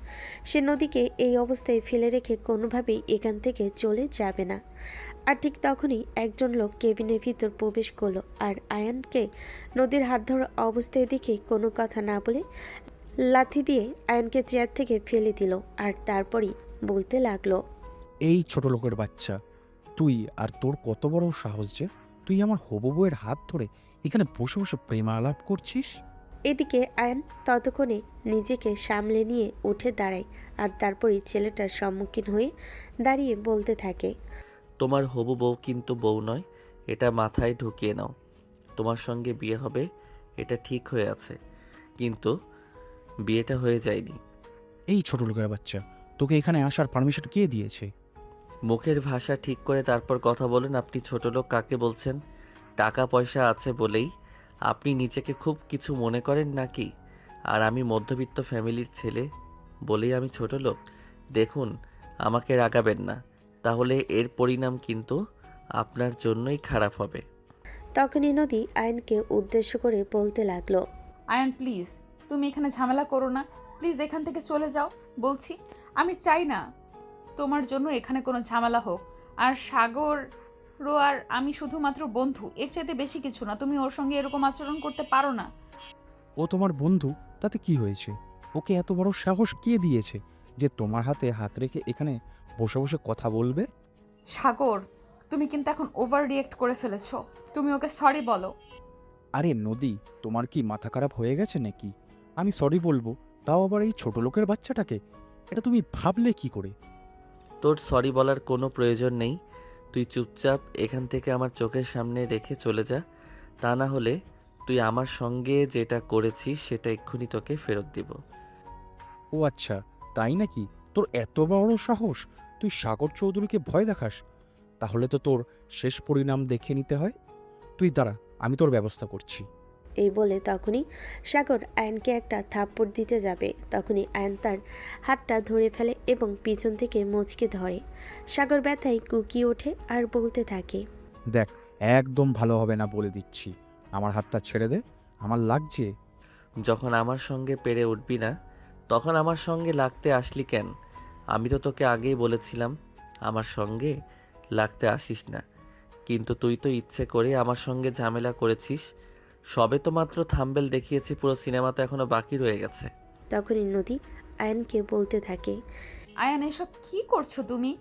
সে নদীকে এই অবস্থায় ফেলে রেখে কোনোভাবেই এখান থেকে চলে যাবে না। আর ঠিক তখনই একজন লোক কেবিনের ভিতর প্রবেশ করলো আর আয়ানকে নদীর হাত ধরা অবস্থায় দেখে কোনো কথা না বলে লাথি দিয়ে আয়ানকে চেয়ার থেকে ফেলে দিল। আর তারপরই বলতে লাগলো, এই ছোট লোকের বাচ্চা, তুই আর তোর কত বড় সাহস যে তুই আমার হবু বউয়ের হাত ধরে এখানে বসে বসে প্রেম আলাপ করছিস। এদিকে আয়ান ততক্ষণে নিজেকে সামলে নিয়ে উঠে দাঁড়ায় আর তারপরই ছেলেটার সম্মুখীন হয়ে দাঁড়িয়ে বলতে থাকে, তোমার হবু বউ কিন্তু বউ নয়, এটা মাথায় ঢুকিয়ে নাও। তোমার সঙ্গে বিয়ে হবে এটা ঠিক হয়ে আছে, কিন্তু বিয়েটা হয়ে যায়নি। এই ছোট লোকের বাচ্চা, তোকে এখানে আসার পারমিশন কে দিয়েছে? মুখের ভাষা ঠিক করে তারপর কথা বলেন। আপনি ছোট লোক কাকে বলছেন? টাকা পয়সা আছে বলেই আপনি নিজেকে খুব কিছু মনে করেন নাকি? আর আমি মধ্যবিত্ত ফ্যামিলির ছেলে বলেই আমি ছোট লোক? দেখুন, আমাকে রাগাবেন না, তাহলে এর পরিণাম কিন্তু আপনার জন্যই খারাপ হবে। তখনই নদী আয়নকে উদ্দেশ্য করে বলতে লাগলো, আয়ান প্লিজ, তুমি এখানে ঝামেলা করো না। প্লিজ এখান থেকে চলে যাও বলছি। আমি চাই না তোমার জন্য এখানে কোনো ঝামেলা হোক। আর সাগরও আর আমি শুধুমাত্র বন্ধু, এর চাইতে বেশি কিছু না। তুমি ওর সঙ্গে এরকম আচরণ করতে পারো না। ও তোমার বন্ধু, তাতে কি হয়েছে? ওকে এত বড় সাহস কে দিয়েছে যে তোমার হাতে হাত রেখে এখানে বসে বসে কথা বলবে? সাগর, তুমি কিন্তু এখন ওভার রিয়েক্ট করে ফেলেছো। তুমি ওকে সরি বলো। আরে নদী, তোমার কি মাথা খারাপ হয়ে গেছে নাকি? আমি সরি বলবো, তাও আবার এই ছোট লোকের বাচ্চাটাকে? এটা তুমি ভাবলে কি করে? তোর সরি বলার কোনো প্রয়োজন নেই। তুই চুপচাপ এখান থেকে আমার চোখের সামনে রেখে চলে যা, তা না হলে তুই আমার সঙ্গে যেটা করেছিস সেটা এক্ষুনি তোকে ফেরত দিব। ও আচ্ছা, তাই নাকি? তোর এত বড় সাহস! তুই সাগর চৌধুরীকে ভয় দেখাস? তাহলে তো তোর শেষ পরিণাম দেখে নিতে হয়। তুই দাঁড়া, আমি তোর ব্যবস্থা করছি। এই বলে তখনই সাগর আয়নকে একটা থাপ্পড় দিতে যাবে, তখনই আয়ন তার হাতটা ধরে ফেলে এবং পিছন থেকে মুচকে ধরে। সাগর ব্যথায় কুকিয়ে ওঠে আর বলতে থাকে, দেখ, একদম ভালো হবে না বলে দিচ্ছি। আমার হাতটা ছেড়ে দে, আমার লাগছে। যখন আমার সঙ্গে পেরে উঠবি না তখন আমার সঙ্গে লাগতে আসলি কেন? আমি তো তোকে আগেই বলেছিলাম আমার সঙ্গে লাগতে আসিস না, কিন্তু তুই তো ইচ্ছে করে আমার সঙ্গে ঝামেলা করেছিস। সবে তো মাত্র থাম্বেল দেখিয়েছি, পুরো সিনেমা তো এখনো বাকি রয়ে গেছে। তখনই নদী আয়নকে বলতে থাকে, আয়ান এসব কি করছো তুমি?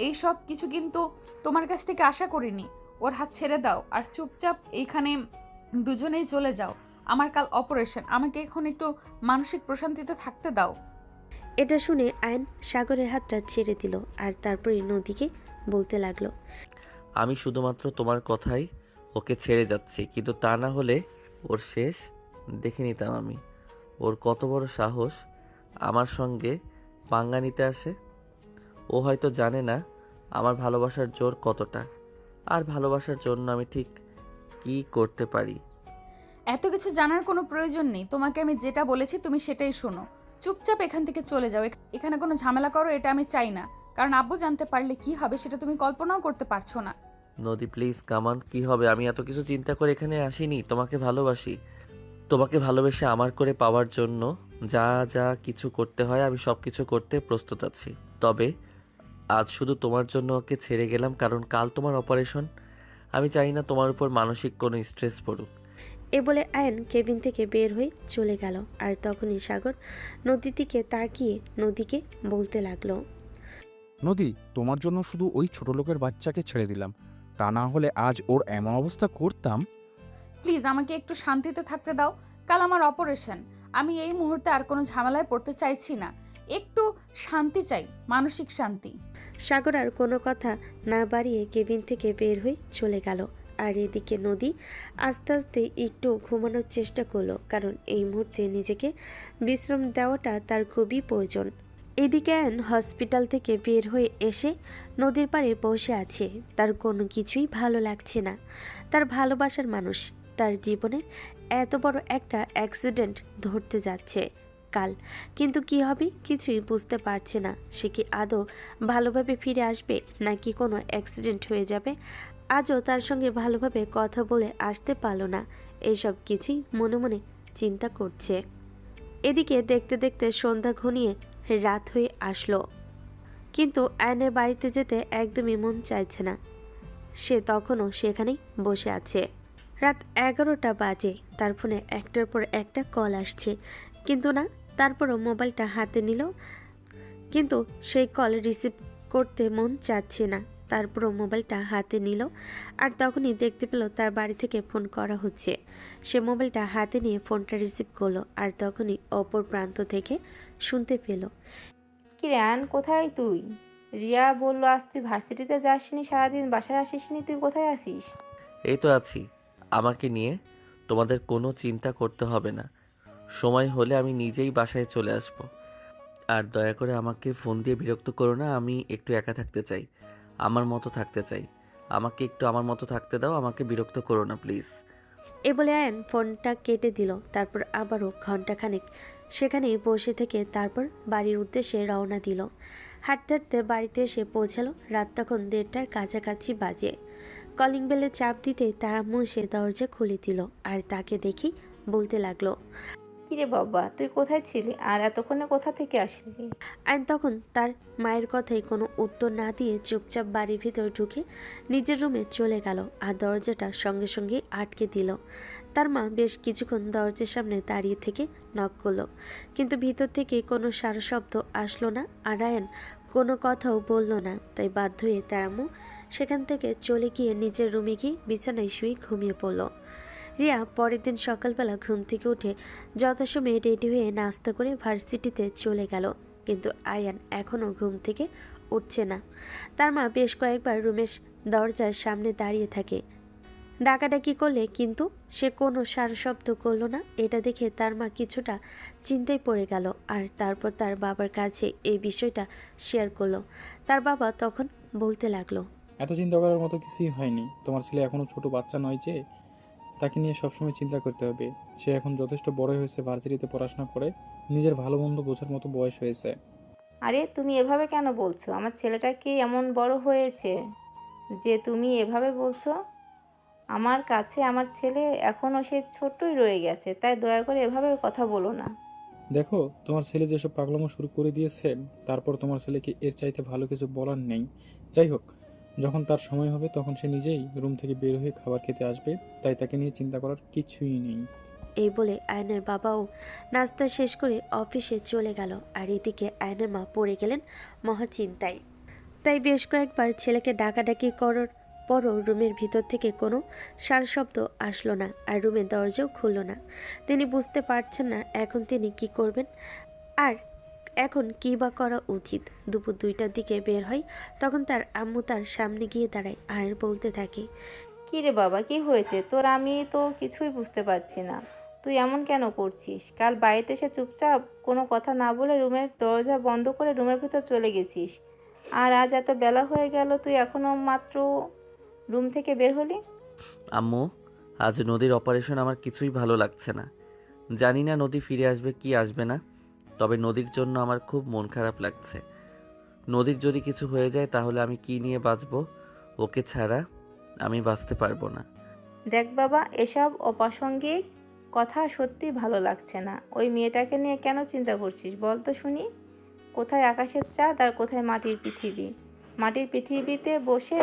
এই সব কিছু কিন্তু তোমার কাছ থেকে আশা করিনি। ওর হাত ছেড়ে দাও আর চুপচাপ এইখানে দুজনেই চলে যাও। আমার কাল অপারেশন, আমাকে এখন একটু মানসিক প্রশান্তিতে থাকতে দাও। এটা শুনে আয়ন সাগরের হাতটা ছেড়ে দিল আর তারপরে নদীকে বলতে লাগলো, আমি শুধুমাত্র তোমার কথাই ওকে ছেড়ে যাচ্ছি, কিন্তু তা না হলে ওর শেষ দেখে নিতাম আমি। ওর কত বড় সাহস আমার সঙ্গে পাঙ্গা নিতে আসে। ও হয়তো জানে না আমার ভালোবাসার জোর কতটা, আর ভালোবাসার জন্য আমি ঠিক কী করতে পারি। এত কিছু জানার কোনো প্রয়োজন নেই। তোমাকে আমি যেটা বলেছি তুমি সেটাই শোনো। চুপচাপ এখান থেকে চলে যাও। এখানে কোনো ঝামেলা করো এটা আমি চাই না, কারণ আব্বু জানতে পারলে কি হবে সেটা তুমি কল্পনাও করতে পারছো না। নদী প্লিজ কামান, কি হবে? আমি এত কিছু চিন্তা করে এখানে আসিনি। তোমাকে ভালোবাসি, তোমাকে ভালোবেসে আমার করে পাওয়ার জন্য যা যা কিছু করতে হয় আমি সব কিছু করতে প্রস্তুত আছি। তবে আজ শুধু তোমার জন্য ওকে ছেড়ে গেলাম, কারণ কাল তোমার অপারেশন। আমি চাই না তোমার উপর মানসিক কোনো স্ট্রেস পড়ুক। এ বলে আয়ন কেবিন থেকে বের হয়ে চলে গেল। আর তখনই সাগর নদীর দিকে তাকিয়ে নদীকে বলতে লাগলো, নদী, তোমার জন্য শুধু ওই ছোট লোকের বাচ্চাকে ছেড়ে দিলাম, তা না হলে আজ ওর এমন অবস্থা করতাম। প্লিজ আমাকে একটু শান্তিতে থাকতে দাও। কাল আমার অপারেশন। আমি এই মুহূর্তে আর কোনো ঝামেলায় পড়তে চাইছি না। একটু শান্তি চাই, মানসিক শান্তি। সাগর আর কোনো কথা না বাড়িয়ে কেবিন থেকে বের হয়ে চলে গেল। আর এদিকে নদী আস্তে আস্তে একটু ঘুমানোর চেষ্টা করলো, কারণ এই মুহূর্তে নিজেকে বিশ্রাম দেওয়াটা তার খুবই প্রয়োজন। এদিকে আয়ন হসপিটাল থেকে বের হয়ে এসে নদীর পাড়ে বসে আছে। তার কোনো কিছুই ভালো লাগছে না। তার ভালোবাসার মানুষ তার জীবনে এত বড় একটা অ্যাক্সিডেন্ট ধরতে যাচ্ছে কাল, কিন্তু কি হবে কিছুই বুঝতে পারছে না। সে কি আদৌ ভালোভাবে ফিরে আসবে নাকি কোনো অ্যাক্সিডেন্ট হয়ে যাবে। আজও তার সঙ্গে ভালোভাবে কথা বলে আসতে পারল না। এইসব কিছুই মনে মনে চিন্তা করছে। এদিকে দেখতে দেখতে সন্ধ্যা ঘনিয়ে রাত হয়ে আসলো, কিন্তু আয়নের বাড়িতে যেতে একদমই মন চাইছে না। সে তখনও সেখানেই বসে আছে। রাত 11টা বাজে। তার ফোনে একটার পর একটা কল আসছে, কিন্তু না, তারপরও মোবাইলটা হাতে নিল, কিন্তু সেই কল রিসিভ করতে মন চাচ্ছে না। তারপরও মোবাইলটা হাতে নিল আর তখনই দেখতে পেল তার বাড়ি থেকে ফোন করা হচ্ছে। সে মোবাইলটা হাতে নিয়ে ফোনটা রিসিভ করলো আর তখনই অপর প্রান্ত থেকে শুনতে পেল, কি রে আয়ান, কোথায় তুই? রিয়া বললো আজ তুই ভার্সিটিতে যাসনি, সারাদিন বাসায় আসিসনি, তুই কোথায় আসিস? এই তো আছি। আমাকে নিয়ে তোমাদের কোনো চিন্তা করতে হবে না। সময় হলে আমি নিজেই বাসায় চলে আসব। আর দয়া করে আমাকে ফোন দিয়ে বিরক্ত করো না। আমি একটু একা থাকতে চাই, আমার মতো থাকতে চাই। আমাকে একটু আমার মতো থাকতে দাও, আমাকে বিরক্ত করো না প্লিজ। এ বলে আয়ন ফোনটা কেটে দিল। তারপর আবারও ঘন্টাখানেক সেখানেই বসে থেকে তারপর বাড়ির উদ্দেশ্যে রওনা দিল। হাঁটতে হাঁটতে বাড়িতে এসে পৌঁছালো। রাত তখন 1:30টার কাছাকাছি বাজে। কলিং বেলে চাপ দিতে তার আম্মু এসে দরজা খুলে দিল আর তাকে দেখি বলতে লাগলো, কিরে বাবা, তুই কোথায় ছিলি আর এতক্ষণে কোথা থেকে আসলি? আয়ন তখন তার মায়ের কথায় কোনো উত্তর না দিয়ে চুপচাপ বাড়ির ভিতর ঢুকে নিজের রুমে চলে গেল আর দরজাটা সঙ্গে সঙ্গে আটকে দিল। তার মা বেশ কিছুক্ষণ দরজার সামনে দাঁড়িয়ে থেকে নক করলো, কিন্তু ভিতর থেকে কোনো সারা শব্দ আসলো না আর আয়ন কোনো কথাও বলল না। তাই বাধ্য হয়ে তার আম্মু সেখান থেকে চলে গিয়ে নিজের রুমে গিয়ে বিছানায় শুয়ে ঘুমিয়ে পড়ল। রিয়া পরের দিন সকালবেলা ঘুম থেকে উঠে যথাসময়ে রেডি হয়ে নাস্তা করে ভার্সিটিতে চলে গেল, কিন্তু আয়ান এখনও ঘুম থেকে উঠছে না। তার মা বেশ কয়েকবার রুমে দরজার সামনে দাঁড়িয়ে থাকে। ডাকাডাকি করলে কিন্তু সে কোনো সারা শব্দ করলো না। এটা দেখে তার মা কিছুটা চিন্তায় পড়ে গেল আর তারপর তার বাবার কাছে এই বিষয়টা শেয়ার করলো। তার বাবা তখন বলতে লাগলো, এত চিন্তা করার মতো কিছুই হয়নি। তোমার ছেলে এখনও ছোট বাচ্চা নয় যে তাকে নিয়ে সবসময় চিন্তা করতে হবে। সে এখন যথেষ্ট বড় হয়েছে, ভার্সিটিতে পড়াশোনা করে নিজের ভালো মন্দ বোঝার মতো বয়স হয়েছে। আরে তুমি এভাবে কেন বলছো? আমার ছেলেটা কি এমন বড় হয়েছে যে তুমি এভাবে বলছো? আমার কাছে আমার ছেলে এখনও সে ছোট্টই রয়ে গেছে, তাই দয়া করে এভাবে কথা বলো না। দেখো, তোমার ছেলে যেসব পাগলামো শুরু করে দিয়েছে, তারপর তোমার ছেলেকে এর চাইতে ভালো কিছু বলার নেই। যাই হোক, যখন তার সময় হবে তখন সে নিজেই রুম থেকে বের হয়ে খাবার খেতে আসবে, তাই তাকে নিয়ে চিন্তা করার কিছুই নেই। এই বলে আয়নের বাবাও নাস্তা শেষ করে অফিসে চলে গেল। আর এদিকে আয়নের মা পড়ে গেলেন মহা চিন্তায়। তাই বেশ কয়েকবার ছেলেকে ডাকাডাকি করার পরও রুমের ভিতর থেকে কোনো সার শব্দ আসলো না আর রুমের দরজাও খুললো না। তিনি বুঝতে পারছেন না এখন তিনি কি করবেন আর এখন কী বা করা উচিত। দুপুর 2টার দিকে বের হয়, তখন তার আম্মু তার সামনে গিয়ে দাঁড়ায় আর বলতে থাকে, কি রে বাবা, কি হয়েছে তোর? আমি তো কিছুই বুঝতে পারছি না। তুই এমন কেন করছিস? কাল বাড়িতে এসে চুপচাপ কোনো কথা না বলে রুমের দরজা বন্ধ করে রুমের ভিতর চলে গেছিস, আর আজ এত বেলা হয়ে গেল তুই এখনো মাত্র রুম থেকে বের হলি। আম্মু, আজ নদীর অপারেশন আমার কিছুই ভালো লাগছে না। জানি না নদী ফিরে আসবে কি আসবে না, তবে নদীর জন্য আমার খুব মন খারাপ লাগছে। নদীর যদি কিছু হয়ে যায় তাহলে আমি কি নিয়ে বাঁচবো? ওকে ছাড়া আমি বাঁচতে পারবো না। দেখ বাবা, এসব অপ্রাসঙ্গিক কথা সত্যি ভালো লাগছে না। ওই মেয়েটাকে নিয়ে কেন চিন্তা করছিস বল তো শুনি? কোথায় আকাশের চাঁদ আর কোথায় মাটির পৃথিবী? মাটির পৃথিবীতে বসে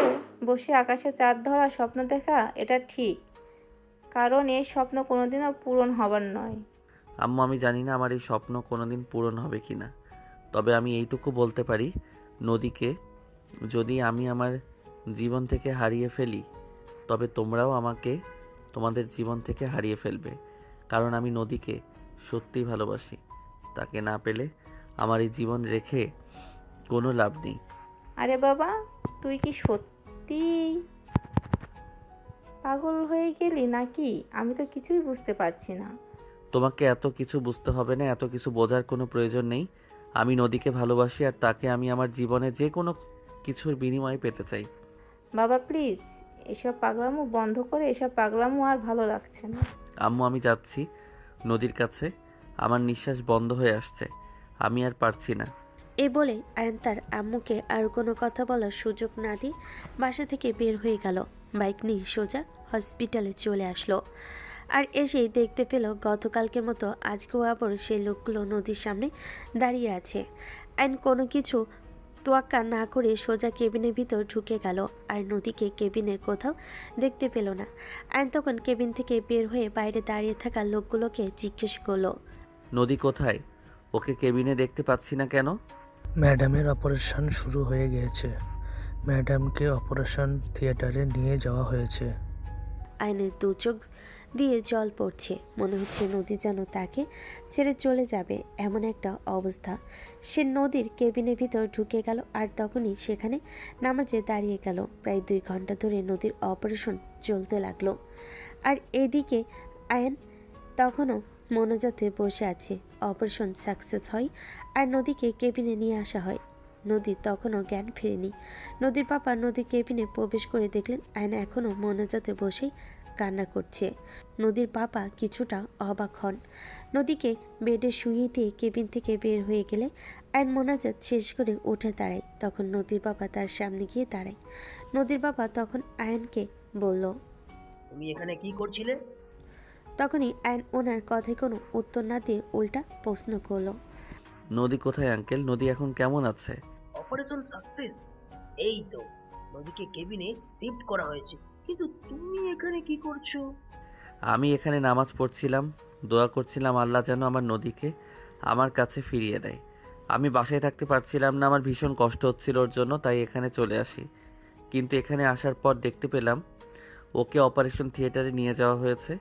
বসে আকাশে চাঁদ ধরা স্বপ্ন দেখা এটা ঠিক, কারণ এই স্বপ্ন কোনোদিনও পূরণ হবার নয়। আম্মু, আমি জানি না আমার এই স্বপ্ন কোনোদিন পূরণ হবে কি না, তবে আমি এইটুকু বলতে পারি, নদীকে যদি আমি আমার জীবন থেকে হারিয়ে ফেলি তবে তোমরাও আমাকে তোমাদের জীবন থেকে হারিয়ে ফেলবে, কারণ আমি নদীকে সত্যিই ভালোবাসি। তাকে না পেলে আমার এই জীবন রেখে কোনো লাভ নেই। আরে বাবা, তুই কি সত্যি পাগল হয়ে গেলি নাকি? আমি তো কিছুই বুঝতে পারছি না। তোমাকে এত কিছু বুঝতে হবে না, এত কিছু বোঝার কোনো প্রয়োজন নেই। আমি নদীকে ভালোবাসি আর তাকে আমি আমার জীবনে যে কোনো কিছুর বিনিময়ে পেতে চাই। বাবা প্লিজ, এসব পাগলামো বন্ধ করে, এসব পাগলামো আর ভালো লাগছে না। আম্মু, আমি যাচ্ছি নদীর কাছে। আমার নিঃশ্বাস বন্ধ হয়ে আসছে, আমি আর পারছি না। এই বলে আয়ন তার আম্মুকে আর কোনো কথা বলার সুযোগ না দিয়ে বাসা থেকে বের হয়ে গেল। বাইক নিয়ে সোজা হসপিটালে চলে আসলো আর এসেই দেখতে পেল গতকালকের মতো আজকেও আবার সেই লোকগুলো নদীর সামনে দাঁড়িয়ে আছে। আয়ন কোনো কিছু তোয়াক্কা না করে সোজা কেবিনের ভিতর ঢুকে গেল আর নদীকে কেবিনের কোথাও দেখতে পেল না। আয়ন তখন কেবিন থেকে বের হয়ে বাইরে দাঁড়িয়ে থাকা লোকগুলোকে জিজ্ঞেস করলো, নদী কোথায়? ওকে কেবিনে দেখতে পাচ্ছি না কেন? ম্যাডামের অপারেশন শুরু হয়ে গিয়েছে। ম্যাডামকে অপারেশন থিয়েটারে নিয়ে যাওয়া হয়েছে। আয়নের দু চোখ দিয়ে জল পড়ছে। মনে হচ্ছে নদী যেন তাকে ছেড়ে চলে যাবে এমন একটা অবস্থা। সে নদীর কেবিনের ভিতর ঢুকে গেল আর তখনই সেখানে নামাজে দাঁড়িয়ে গেল। প্রায় 2 ঘন্টা ধরে নদীর অপারেশন চলতে লাগলো আর এদিকে আয়ন তখনও মোনাজাতে বসে আছে। অপারেশন সাকসেস হয় আর নদীকে কেবিনে নিয়ে আসা হয়। নদী তখনও জ্ঞান ফেরেনি। নদীর বাবা নদীর কেবিনে প্রবেশ করে দেখলেন আয়ন এখনও মোনাজাতে বসেই কান্না করছে। নদীর বাবা কিছুটা অবাক হন। নদীকে বেডে শুইয়ে দিয়ে কেবিন থেকে বের হয়ে গেলে আয়ন মোনাজাত শেষ করে উঠে দাঁড়ায়। তখন নদীর বাবা তার সামনে গিয়ে দাঁড়ায়। নদীর বাবা তখন আয়নকে বলল, তুমি এখানে কি করছিলে? তখনই আয়ন ওনার কথায় কোনো উত্তর না দিয়ে উল্টা প্রশ্ন করলো, নদী কোথায় আঙ্কেল? নদী এখন কেমন আছে? Operation success. এই তো, নদীকে কেবিনে শিফট করা হয়েছে, কিন্তু তুমি এখানে কি করছো? আমি এখানে নামাজ পড়ছিলাম, দোয়া করছিলাম আল্লাহ যেন আমার নদীকে আমার কাছে ফিরিয়ে দেয়। আমি বাসায় থাকতে পারছিলাম না, আমার ভীষণ কষ্ট হচ্ছিল ওর জন্য, তাই এখানে চলে আসি। কিন্তু এখানে আসার পর দেখতে পেলাম ওকে অপারেশন থিয়েটারে নিয়ে যাওয়া হয়েছে।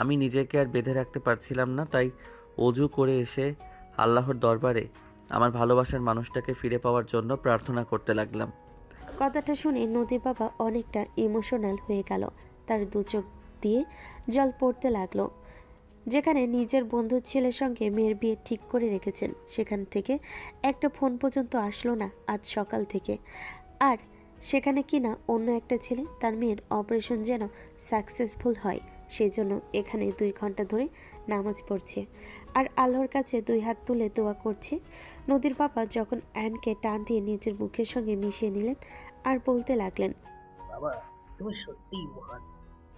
আমি নিজেকে আর বেঁধে রাখতে পারছিলাম না, তাই অজু করে এসে আল্লাহর দরবারে আমার ভালোবাসার মানুষটাকে ফিরে পাওয়ার জন্য প্রার্থনা করতে লাগলাম। কথাটা শুনে নদীর বাবা অনেকটা ইমোশনাল হয়ে গেল। তার দু চোখ দিয়ে জল পড়তে লাগলো। যেখানে নিজের বন্ধুর ছেলের সঙ্গে মেয়ের বিয়ে ঠিক করে রেখেছেন, সেখান থেকে একটা ফোন পর্যন্ত আসলো না আজ সকাল থেকে। আর সেখানে কিনা অন্য একটা ছেলে তার মেয়ের অপারেশন যেন সাকসেসফুল হয় সেই জন্য এখানে 2 ঘন্টা ধরে নামাজ পড়ছে আর আল্লাহর কাছে 2 হাত তুলে দোয়া করছে। নদীর বাবা যখন অ্যানকে টান দিয়ে নিজের বুকের সঙ্গে মিশিয়ে নিলেন আর বলতে লাগলেন, বাবা, তুমি সত্যিই মহান।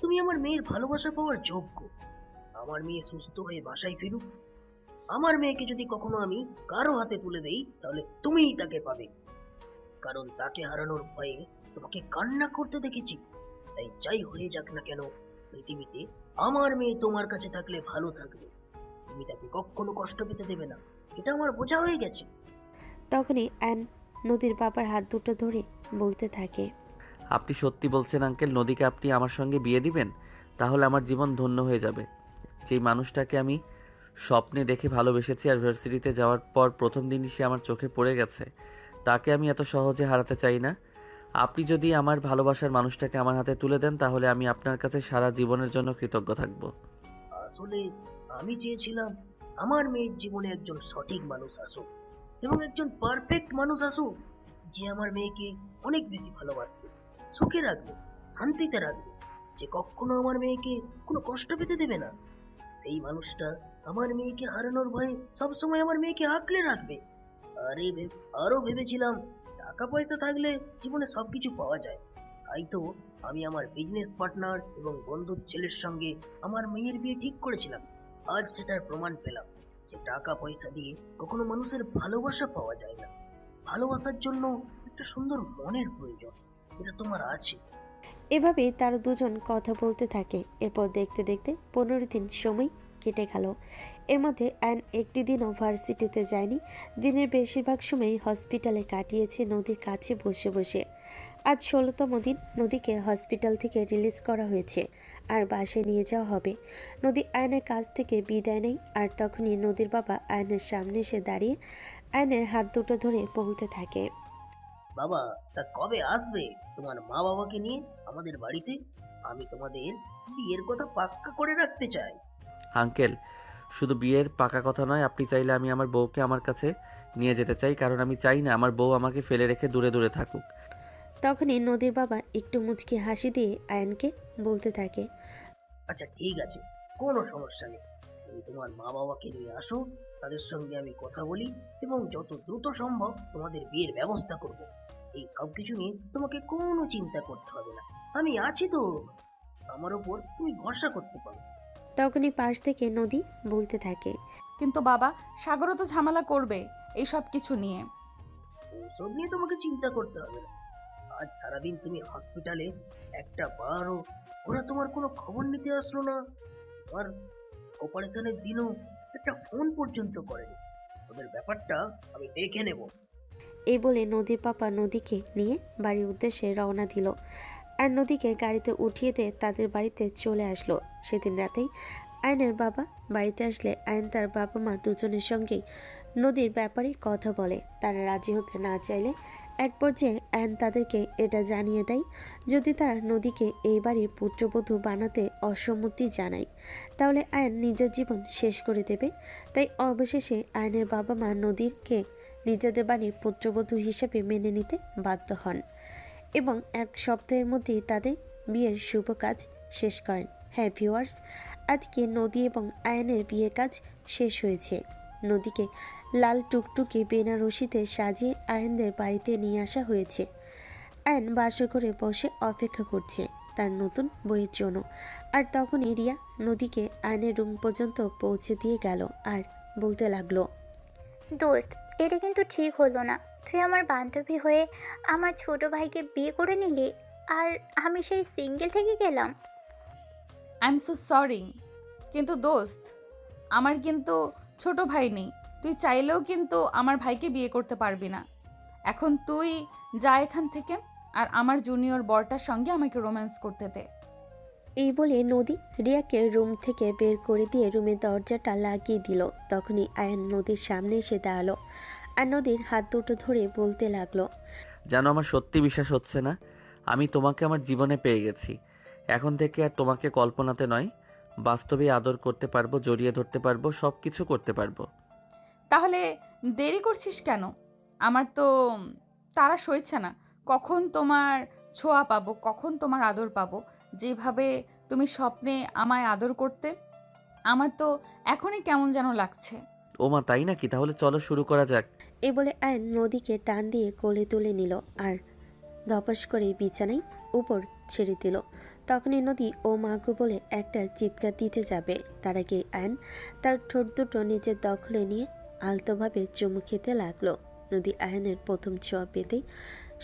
তুমি আমার মেয়ের ভালোবাসা পাওয়ার যোগ্য। আমার মেয়ে সুস্থ হয়ে বাসায় ফিরুক। আমার মেয়েকে যদি কখনো আমি কারো হাতে তুলে দেই, তাহলে তুমিই তাকে পাবে। কারণ তাকে হারানোর ভয়ে তোমাকে কান্না করতে দেখেছি। তাই যাই হয়ে যাক না কেন, পৃথিবীতে আমার মেয়ে তোমার কাছে থাকলে ভালো থাকবে। তুমি তাকে কখনো কষ্ট পেতে দেবে না, এটা আমার বোঝা হয়ে গেছে। তখনই অ্যান নদীর বাবার হাত দুটো ধরে বলতে থাকে, আপনি সত্যি বলছেন আঙ্কেল? নদীকে আপনি আমার সঙ্গে বিয়ে দিবেন? তাহলে আমার জীবন ধন্য হয়ে যাবে। যেই মানুষটাকে আমি স্বপ্নে দেখে ভালোবেসেছি আর ভার্সিটিতে যাওয়ার পর প্রথম দিনই সে আমার চোখে পড়ে গেছে, তাকে আমি এত সহজে হারাতে চাই না। আপনি যদি আমার ভালোবাসার মানুষটাকে আমার হাতে তুলে দেন, তাহলে আমি আপনার কাছে সারা জীবনের জন্য কৃতজ্ঞ থাকব। আসলে আমি চেয়েছিলাম আমার মেয়ের জীবনে একজন সঠিক মানুষ আসুক, এবং একজন পারফেক্ট মানুষ আসুক, যে আমার মেয়েকে অনেক বেশি ভালোবাসবে, সুখে রাখবে, শান্তিতে রাখবে, যে কখনো আমার মেয়েকে কোনো কষ্ট পেতে দেবে না। সেই মানুষটা আমার মেয়েকে হারানোর ভয়ে সবসময় আমার মেয়েকে আঁকলে রাখবে। আরো ভেবেছিলাম টাকা পয়সা থাকলে জীবনে সবকিছু পাওয়া যায়। তাই তো আমি আমার বিজনেস পার্টনার এবং বন্ধুর ছেলের সঙ্গে আমার মেয়ের বিয়ে ঠিক করেছিলাম। আজ সেটার প্রমাণ পেলাম যে টাকা পয়সা দিয়ে কখনো মানুষের ভালোবাসা পাওয়া যায় না। ভালোবাসার জন্য একটা সুন্দর মনের প্রয়োজন, যেটা তোমার আছে। এভাবেই তারা দুজন কথা বলতে থাকে। এরপর দেখতে দেখতে 15 দিন সময় কেটে গেল। এর মধ্যে অ্যান একটি দিনও ভার্সিটিতে যায়নি। দিনের বেশিরভাগ সময় হসপিটালে কাটিয়েছে নদীর কাছে বসে বসে। আজ 16তম দিন। নদীকে হসপিটাল থেকে রিলিজ করা হয়েছে আর বাসায় নিয়ে যাওয়া হবে। নদী আয়নের কাছ থেকে বিদায় নেয় আর তখনই নদীর বাবা আয়নের সামনে এসে দাঁড়িয়ে আয়নের হাত দুটো ধরে বলতে থাকে, বাবা, তা কবে আসবে তোমার মা বাবাকে নিয়ে আমাদের বাড়িতে? আমি তোমাদের বিয়ের কথা পাক্কা করে রাখতে চাই। আঙ্কেল, শুধু বিয়ের পাকা কথা নয়, আপনি চাইলে আমি আমার বউকে আমার কাছে নিয়ে যেতে চাই, কারণ আমি চাই না আমার বউ আমাকে ফেলে রেখে দূরে দূরে থাকুক। তখনই নদীর বাবা একটু মুচকি হাসি দিয়ে আয়নকে বলতে থাকে, আচ্ছা ঠিক আছে, কোনো সমস্যা নেই। তুমি তোমার মা বাবাকে নিয়ে আসো, তাদের সঙ্গে আমি কথা বলি এবং যত দ্রুত সম্ভব তোমাদের বিয়ের ব্যবস্থা করব। এই সব কিছু নিয়ে তোমাকে কোনো চিন্তা করতে হবে না, আমি আছি তো। আমার ওপর তুমি ভরসা করতে পারো। তখনই পাশ থেকে নদী বলতে থাকে, কিন্তু বাবা, সাগরও তো ঝামেলা করবে এই সব কিছু নিয়ে। ওসব নিয়ে তোমাকে চিন্তা করতে হবে না। আজ সারাদিন তুমি হসপিটালে, একটা বারও ওরা তোমার কোনো খবর নিতে আসলো না। আর অপারেশনের দিনও একটা ফোন পর্যন্ত করেনি। ওদের ব্যাপারটা আমি দেখে নেব। এই বলে নদীর পাপা নদীকে নিয়ে বাড়ির উদ্দেশ্যে রওনা দিল আর নদীকে গাড়িতে উঠিয়ে দিয়ে তাদের বাড়িতে চলে আসলো। সেদিন রাতেই আয়নের বাবা বাড়িতে আসলে আয়ন তার বাবা মা দুজনের সঙ্গেই নদীর ব্যাপারে কথা বলে। তারা রাজি হতে না চাইলে এক পর্যায়ে আয়ন তাদেরকে এটা জানিয়ে দেয়, যদি তারা নদীকে এই বাড়ির পুত্রবধূ বানাতে অসম্মতি জানায় তাহলে আয়ন নিজের জীবন শেষ করে দেবে। তাই অবশেষে আয়নের বাবা মা নদীকে নিজেদের বাড়ির পুত্রবধূ হিসেবে মেনে নিতে বাধ্য হন এবং 1 সপ্তাহের মধ্যেই তাদের বিয়ের শুভ কাজ শেষ করেন। হ্যাঁ ভিউয়ার্স, আজকে নদী এবং আয়নের বিয়ের কাজ শেষ হয়েছে। নদীকে লাল টুকটুকে বেনারসিতে সাজিয়ে আয়নদের বাড়িতে নিয়ে আসা হয়েছে। আয়ন বাসর ঘরে বসে অপেক্ষা করছে তার নতুন বইয়ের জন্য। আর তখনই রিয়া নদীকে আয়নের রুম পর্যন্ত পৌঁছে দিয়ে গেল আর বলতে লাগলো, দোস্ত, এটা কিন্তু ঠিক হলো না। তুই আমার বান্ধবী হয়ে আমার ছোট ভাইকে বিয়ে করে নিলি, আর আমি সেই সিঙ্গেল থেকে গেলাম। আই এম সো সরি, কিন্তু দোস্ত, আমার কিন্তু ছোট ভাই নেই। তুই চাইলেও কিন্তু আমার ভাইকে বিয়ে করতে পারবি না। এখন তুই যা এখান থেকে, আর আমার জুনিয়র বরটার সঙ্গে আমাকে রোম্যান্স করতে দে। এই বলে নদী রিয়াকে রুম থেকে বের করে দিয়ে রুমের দরজাটা লাগিয়ে দিল। তখনই আয়ন নদীর সামনে এসে দাঁড়ালো আর নদীর হাত দুটো ধরে বলতে লাগলো, যেন আমার সত্যি বিশ্বাস হচ্ছে না আমি তোমাকে আমার জীবনে পেয়ে গেছি। এখন থেকে আর তোমাকে কল্পনাতে নয়, বাস্তবেই আদর করতে পারবো, জড়িয়ে ধরতে পারবো, সব কিছু করতে পারবো। তাহলে দেরি করছিস কেন? আমার তো তারা সইছে না। কখন তোমার ছোঁয়া পাবো, কখন তোমার আদর পাবো, যেভাবে তুমি স্বপ্নে আমায় আদর করতে। আমার তো এখনই কেমন যেন লাগছে। ও মা, তাই নাকি? তাহলে চলো শুরু করা যাক। এই বলে আয়ন নদীকে টান দিয়ে কোলে তুলে নিল আর ধপাস করে বিছানায় উপর ছেড়ে দিল। তখনই নদী ও মাগো বলে একটা চিৎকার দিতে যাবে, তার আগে আয়ন তার ঠোঁট দুটো নিজের দখলে নিয়ে আলতোভাবে চুমু খেতে লাগলো। নদী আয়নের প্রথম ছোঁয়া পেতেই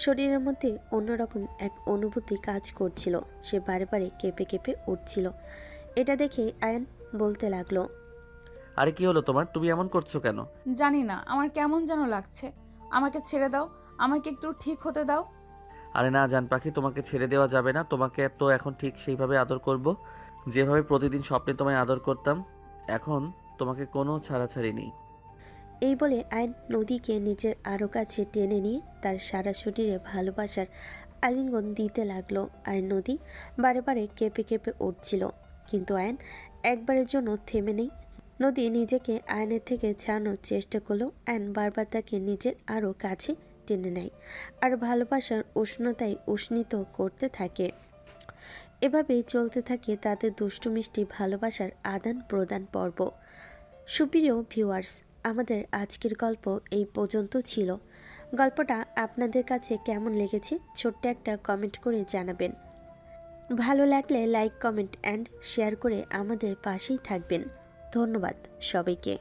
শরীরের মধ্যে অন্যরকম এক অনুভূতি কাজ করছিল। সে বারে বারে কেঁপে কেঁপে উঠছিল। এটা দেখে আয়ন বলতে লাগলো, আরে কি হলো তোমার? তুমি এমন করছো কেন? জানি না, আমার কেমন যেন লাগছে। আমাকে ছেড়ে দাও, আমাকে একটু ঠিক হতে দাও। আরে না জান পাখি, তোমাকে ছেড়ে দেওয়া যাবে না। তোমাকে তো এখন ঠিক সেইভাবে আদর করব, যেভাবে প্রতিদিন স্বপ্নে তোমায় আদর করতাম। এখন তোমাকে কোনো ছাড়াছাড়ি নেই। এই বলে আয়ন নদীকে নিজের আরও কাছে টেনে নিয়ে তার সারা শরীরে ভালোবাসার আলিঙ্গন দিতে লাগলো। আর নদী বারে বারে কেঁপে কেঁপে উঠছিল, কিন্তু আয়ন একবারের জন্য থেমে নেই। নদী নিজেকে আয়নের থেকে ছাড়ানোর চেষ্টা করলেও আয়ন বারবার তাকে নিজের আরও কাছে টেনে নেয় আর ভালোবাসার উষ্ণতায় উষ্ণিত করতে থাকে। এভাবেই চলতে থাকে তাদের দুষ্টু মিষ্টি ভালোবাসার আদান প্রদান পর্ব। সুপ্রিয় ভিউয়ার্স, আমাদের আজকের গল্প এই পর্যন্ত ছিল। গল্পটা আপনাদের কাছে কেমন লেগেছে ছোট্ট একটা কমেন্ট করে জানাবেন। ভালো লাগলে লাইক, কমেন্ট অ্যান্ড শেয়ার করে আমাদের পাশেই থাকবেন। ধন্যবাদ সবাইকে।